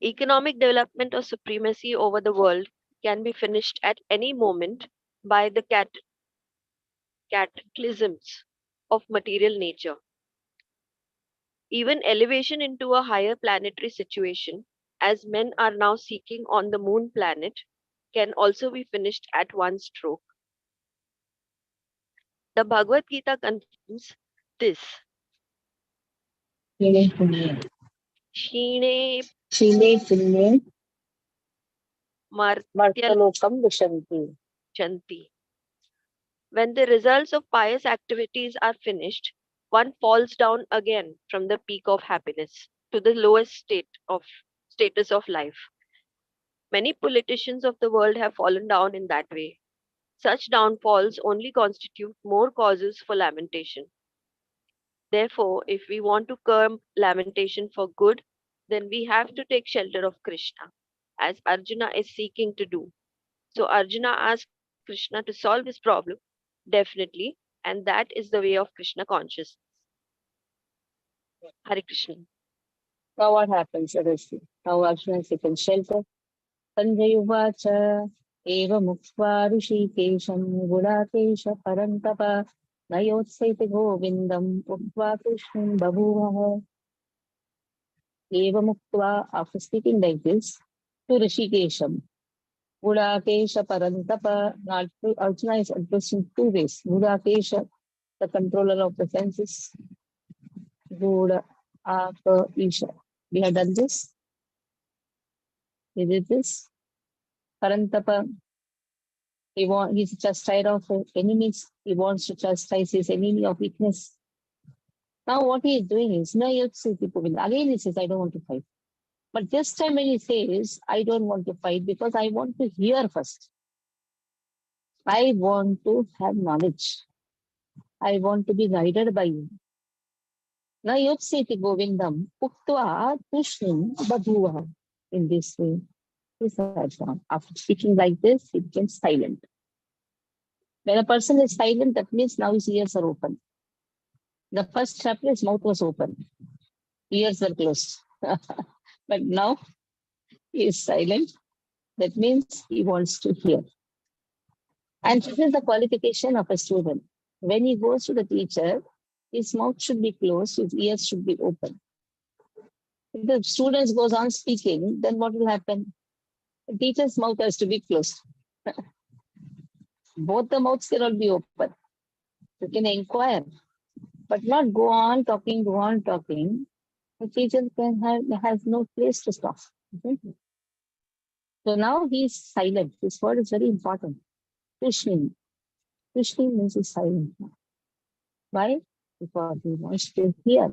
Economic development or supremacy over the world can be finished at any moment by the cataclysms of material nature. Even elevation into a higher planetary situation, as men are now seeking on the moon planet, can also be finished at one stroke. The Bhagavad Gita confirms this. Shine Shile Pune Martyal Martalokam Vishanti. Chanti. When the results of pious activities are finished, one falls down again from the peak of happiness to the lowest status of life. Many politicians of the world have fallen down in that way. Such downfalls only constitute more causes for lamentation. Therefore, if we want to curb lamentation for good, then we have to take shelter of Krishna, as Arjuna is seeking to do. So Arjuna asked Krishna to solve his problem, definitely, and that is the way of Krishna consciousness. Hare Krishna. Now what happens? Let us see. Now Arjuna is taken shelter. Sanjay Uvacha Eva Muktva Rishikesham Gudakesh Parantapa Nayotseti Govindam Uktva Krishnam Babuvaha. Eva Muktva, after speaking like this, to Rishikesham Gudakesha Parantapa. Now Arjuna is addressed in two ways. Gudakesha, the controller of the senses. Guda Isha. We have done this. We did this. Parantapa, he's chastised of enemies. He wants to chastise his enemy of weakness. Now what he is doing is, again he says, I don't want to fight. But this time when he says, I don't want to fight because I want to hear first. I want to have knowledge. I want to be guided by you. Now Yotseti Govindam Uktva Tushnim Badhuva. In this way, he sat down. After speaking like this, he became silent. When a person is silent, that means now his ears are open. The first chapter, his mouth was open. Ears were closed. But now he is silent. That means he wants to hear. And this is the qualification of a student. When he goes to the teacher, his mouth should be closed, his ears should be open. If the student goes on speaking, then what will happen? The teacher's mouth has to be closed. Both the mouths cannot be open. You can inquire, but not go on talking, go on talking. The teacher has no place to stop. So now he is silent. This word is very important. Krishna. Krishna means he's silent now. Why? Because he wants to hear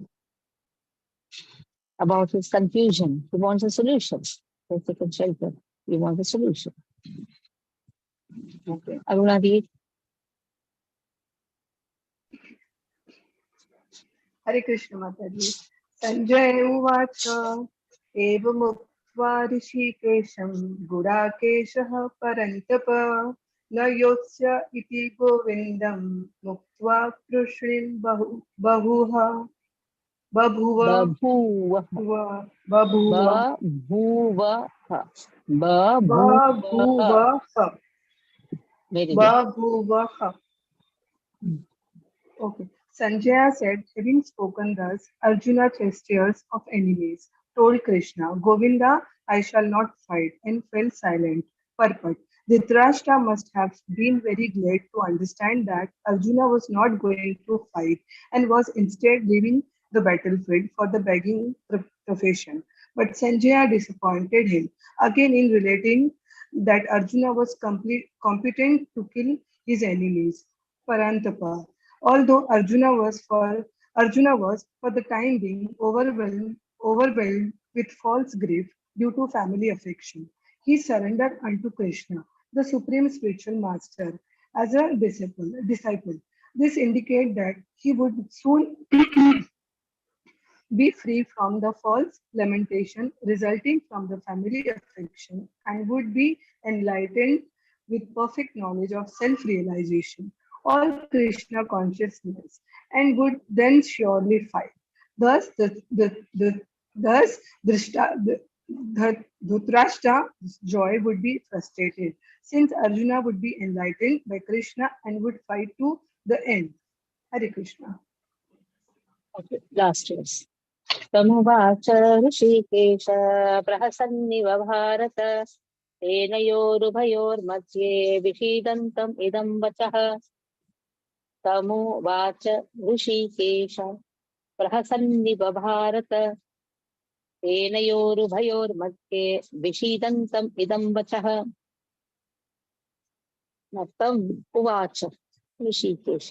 about his confusion. He wants a solution. Let's take a shelter. He wants a solution. Okay. Aruna, read. Hare Krishna Mataji. Sanjay Uvacha Evamuktva Rishikesham Gudakeshaha Parantapa न योत्स्य इति गोविन्दं मुक्त्वा कृष्णीं बहुः बभूव बभूवः बभूव बभूवः बभूवः बभूवः very good. बभूवः. Okay. Sanjaya said, having spoken thus, Arjuna chastisers of enemies told Krishna, Govinda, I shall not fight, and fell silent. Purport. Dhritarashtra must have been very glad to understand that Arjuna was not going to fight and was instead leaving the battlefield for the begging profession. But Sanjaya disappointed him again in relating that Arjuna was competent to kill his enemies. Parantapa. Although Arjuna was for the time being overwhelmed with false grief due to family affection, he surrendered unto Krishna, the supreme spiritual master, as a disciple. This indicates that he would soon be free from the false lamentation resulting from the family affection and would be enlightened with perfect knowledge of self-realization, all Krishna consciousness, and would then surely fight. Thus, thus Dhritarashtra's joy would be frustrated, since Arjuna would be enlightened by Krishna and would fight to the end. Hare Krishna. Okay, last verse. तमुवाच ऋषिकेश प्रहसन्निव भारत सेनयोरुभयोर्मध्ये विषीदन्तम् इदं वचः तमुवाच ऋषिकेश प्रहसन्निव भारत सेनयोरुभयोर्मध्ये विषीदन्तम् इदं वचः तम् उवाच Rishikesh.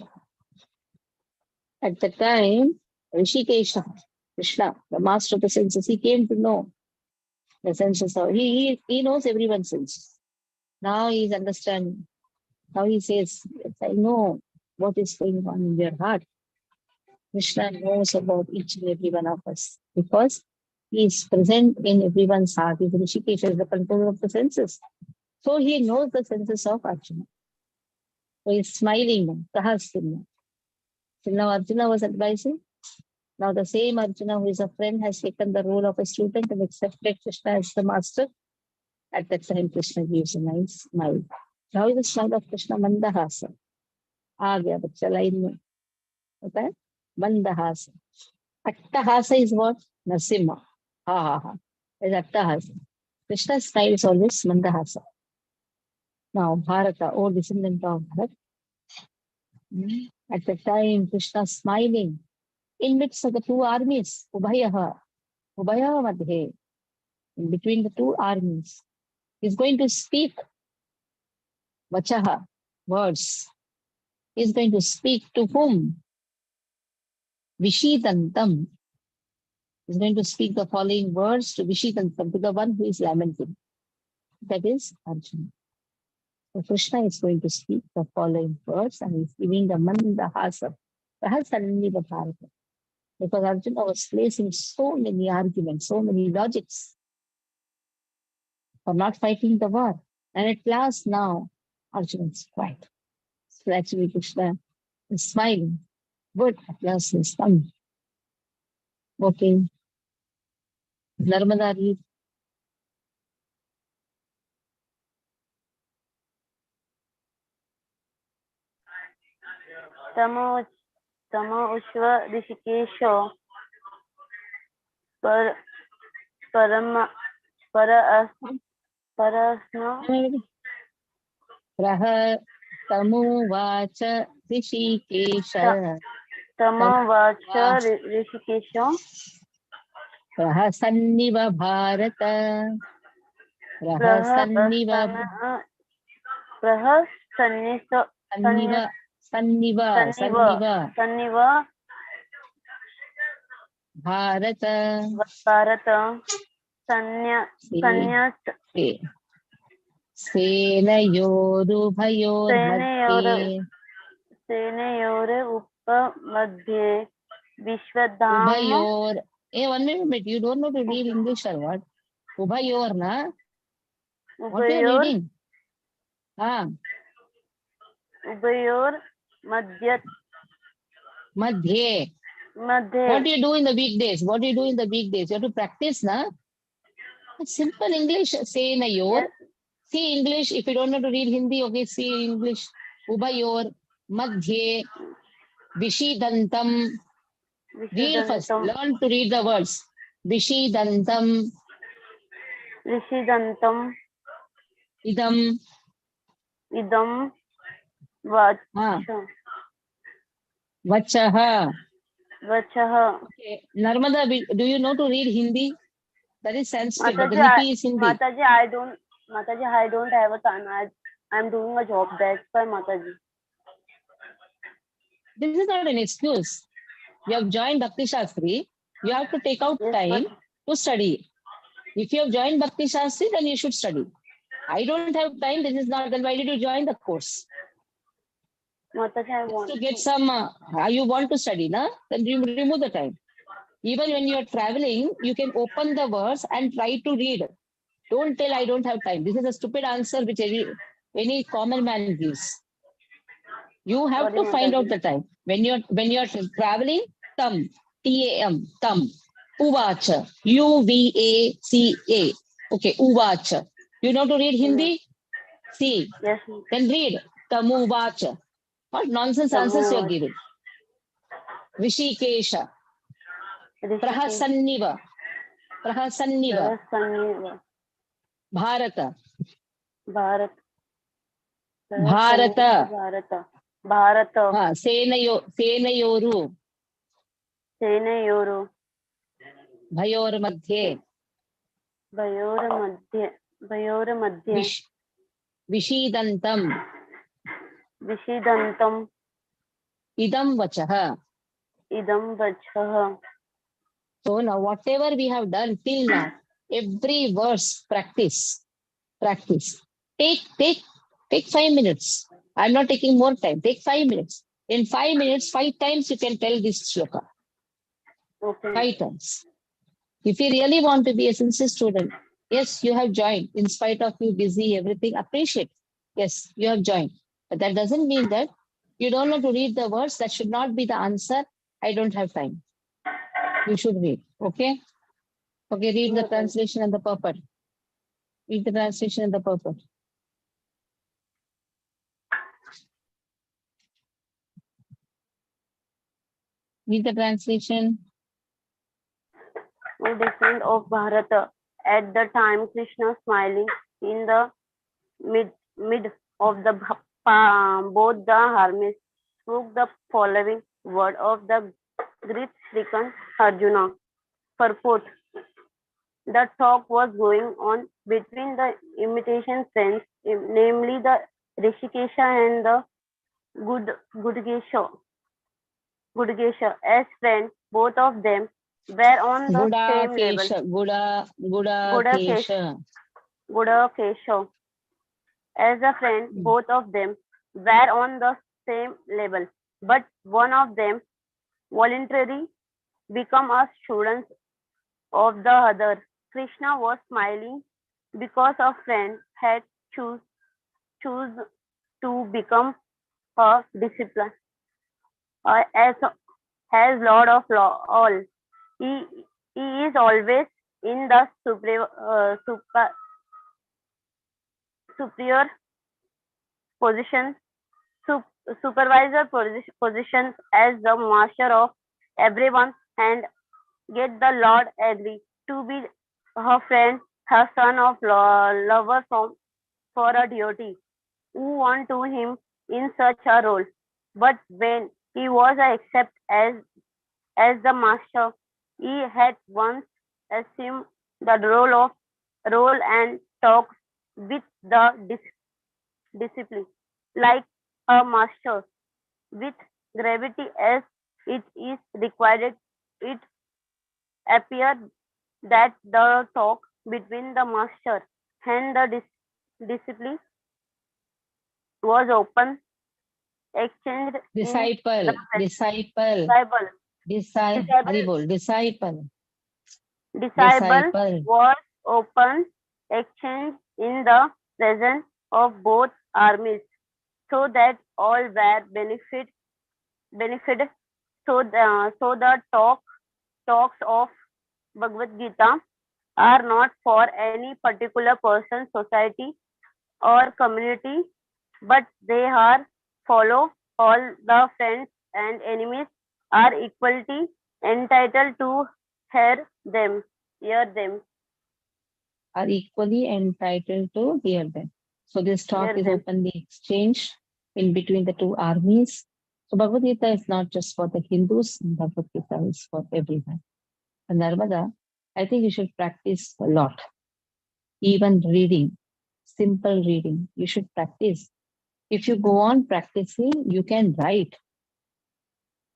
At the time, Rishikesha, Krishna, the master of the senses, he came to know the senses. He knows everyone's senses. Now he is understanding. Now he says, yes, I know what is going on in your heart. Krishna knows about each and every one of us because he is present in everyone's heart. He is Rishikesha, is the controller of the senses. So he knows the senses of Arjuna. So he is smiling now, Sahasya. So now Arjuna was advising. Now the same Arjuna who is a friend has taken the role of a student and accepted Krishna as the master. At that time Krishna gives a nice smile. How is the smile of Krishna? Mandahasa. आ गया बच्चा line में होता है मंदहास. Attahasa is what? Narsimha. Ha ha ha. Is Attahasa. Krishna's smile is always Mandahasa. Now Bharata, O descendant of Bharat. At the time Krishna smiling in midst of the two armies, Ubhaya Madhe, in between the two armies, he's going to speak Vachaha, words. He's going to speak to whom? Vishidantam. He's going to speak the following words to Vishidantam, to the one who is lamenting. That is Arjuna. So Krishna is going to speak the following words and he's giving the Mandahasa. Prahasanni Bharata. Because Arjuna was placing so many arguments, so many logics for not fighting the war. And at last now, Arjuna is quiet. So actually Krishna is smiling. But at last he's done. Okay. Narmada read. तमो उष्व ऋषिकेशो तमुवाच Rishikesh प्रहसन्निव Bharat सन्निव Bharat सेनयोरुपमध्ये विश्वधाम. Ubayor. Hey, 1 minute, you don't know to read English or what? Ubayor, na? What are you reading? Ubayor Madhyat Madhye. What Madhye. do you do in the weekdays? What do you do in the weekdays? You have to practice, na? Simple English. Say na yor. Yes. See English. If you don't know to read Hindi, okay, see English. Ubayor, Madhye, Vishidantam. Read first. Vishidantam. Learn to read the words. Vishidantam, Vishidantam. idam. Idam. Vacha. Vachaha. Vachaha. Okay. Narmada, do you know to read Hindi? That is Sanskrit, but the Mataji, Lipi is Hindi. Mataji, I don't have a time. I'm doing a job. That's why, Mataji. This is not an excuse. You have joined Bhakti Shastri. You have to take out Yes, time to study. If you have joined Bhakti Shastri, then you should study. I don't have time. This is not. Then why did you join the course? Mataji, I Just want to get some. You want to study, na? Then you remove the time. Even when you are traveling, you can open the verse and try to read. Don't tell I don't have time. This is a stupid answer which any common man gives. You have Sorry, to find out Mataji. the time. When you're traveling, tam, T-A-M, tam, uvacha, U-V-A-C-A. Okay, uvacha. You know to read Hindi? See. Yes. Then read tamuvacha. What nonsense answers you are giving? Vishikesha, prahasanniva, Sanniva. Bharata, Bharat. Bharata, Bharata. Senayoru, Senayoru. Bhayor Madhye, Bayor Madhye. Vishidantam, Vishidantam. Idam Vachaha. Idam Vachaha. So now whatever we have done till now, every verse practice. Take 5 minutes. I'm not taking more time. Take 5 minutes. In 5 minutes, 5 times you can tell this shloka. Okay. 5 times. If you really want to be a sincere student, yes, you have joined. In spite of you busy, everything, appreciate. Yes, you have joined. But that doesn't mean that you don't know to read the words. That should not be the answer. I don't have time. You should read. Okay? Okay, read the translation and the purport. Read the translation and the purport. Read the translation. O descendant of Bharata, at the time Krishna smiling in the mid of the both the armies spoke the following word of the great stricken Arjuna. Purport. The talk was going on between the imitation friends, namely the Rishikesha and the Gudgesha. As friends, both of them were on the same level. Gudakesha. As a friend, both of them were on the same level. But one of them voluntarily become a student of the other. Krishna was smiling because a friend had choose to become a disciple. As Lord of all, he is always in the superior position, supervisor position as the master of everyone, and get the Lord agree to be her friend, her son of lover for a deity who want to him in such a role. But when he was accepted as the master, he had once assumed the role and talked with the discipline like a master with gravity as it is required. It appeared that the talk between the master and the disciple was open, exchanged Disciple. was open, exchange in the presence of both armies. so that all were benefit. So the talks of Bhagavad Gita are not for any particular person, society, or community, but they are follow all the friends and enemies are equally entitled to hear them, hear them, Are equally entitled to hear them. So this talk hear is them. openly exchanged in between the two armies. So Bhagavad Gita is not just for the Hindus, Bhagavad Gita is for everyone. And Narmada, I think you should practice a lot. Even reading, simple reading, you should practice. If you go on practicing, you can write.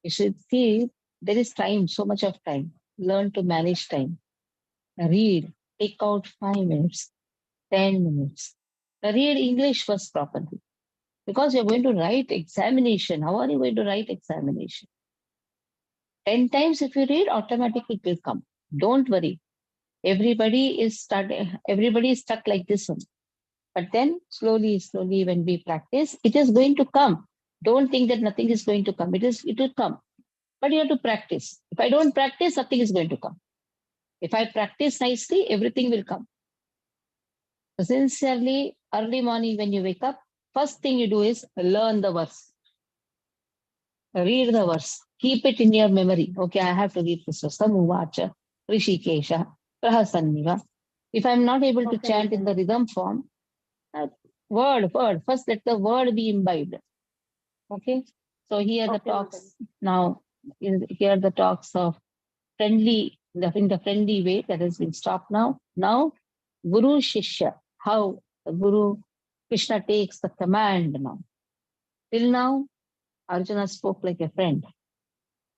You should see there is time, so much of time. Learn to manage time. Read, take out 5 minutes, 10 minutes. Read English first properly. Because you're going to write examination. How are you going to write examination? 10 times if you read, automatically it will come. Don't worry. Everybody is stuck like this one. But then slowly, when we practice, it is going to come. Don't think that nothing is going to come. It will come. But you have to practice. If I don't practice, nothing is going to come. If I practice nicely, everything will come. So sincerely, early morning when you wake up, first thing you do is learn the verse. Read the verse. Keep it in your memory. Okay, I have to read this verse. Samuvacha, Rishikesha, Prahasanniva. If I'm not able to chant in the rhythm form, word. First, let the word be imbibed. Okay. So here the talks now. Here the talks of friendly, in the friendly way that has been stopped now. Now, Guru Shishya, how the Guru Krishna takes the command now. Till now, Arjuna spoke like a friend.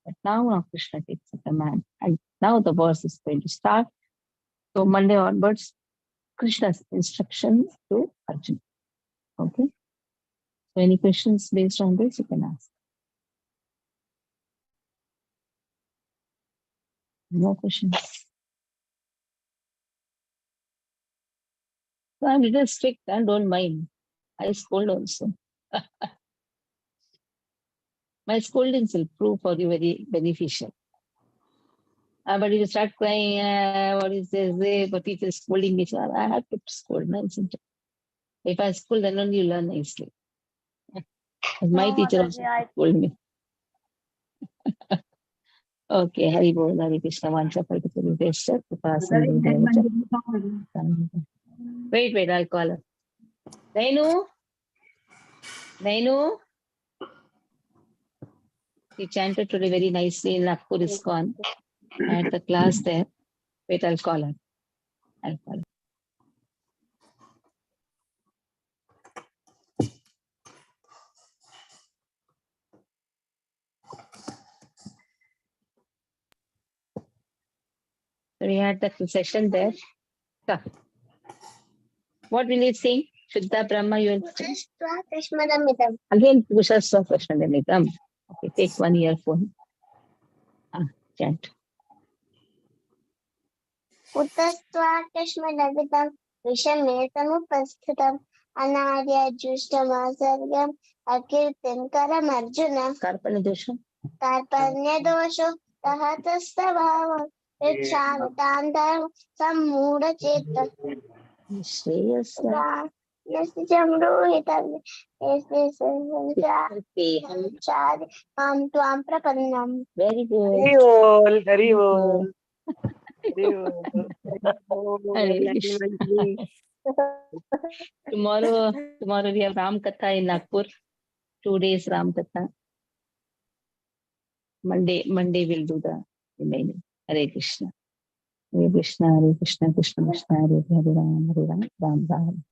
But now Krishna takes the command. And now the verse is going to start. So Monday onwards, Krishna's instructions to Arjuna. Okay. So any questions based on this, you can ask. No questions. So I'm a little strict and don't mind. I scold also. My scoldings will prove for you very beneficial. But if you start crying, what is this? But if you're scolding me, so I have to scold. No, isn't it? If I scold, then only you learn nicely. My teacher also scolded me. Okay, Hari Bol, Hari Krishna, Vancha, Partikuri, Vesha, Wait, I'll call her. Nainu. She chanted today very nicely in Nagpur ISKCON. I had the class there. Wait, I'll call her. So we had that session there. So, what will you sing? Shuddha Brahma, you will sing? Again, Pushaswa Krishnadamidam. Okay, take one earphone. Chant. Uttastvaakashmadavidam vishametamupasthitam anarya jushtamāsargam akirtim karam arjuna karpanya dosho tahatastabhavam vikshamitandaram sammūಢcheta yasjam rohitam chari mam tvam prapannam. Very good. Hari Bol. Tomorrow we have Ram Katha in Nagpur. 2 days Ram Katha. Monday we'll do the remaining. Hare Krishna. Hare Krishna, Krishna Krishna, Hare Hare, Ram Ram, Ram Ram.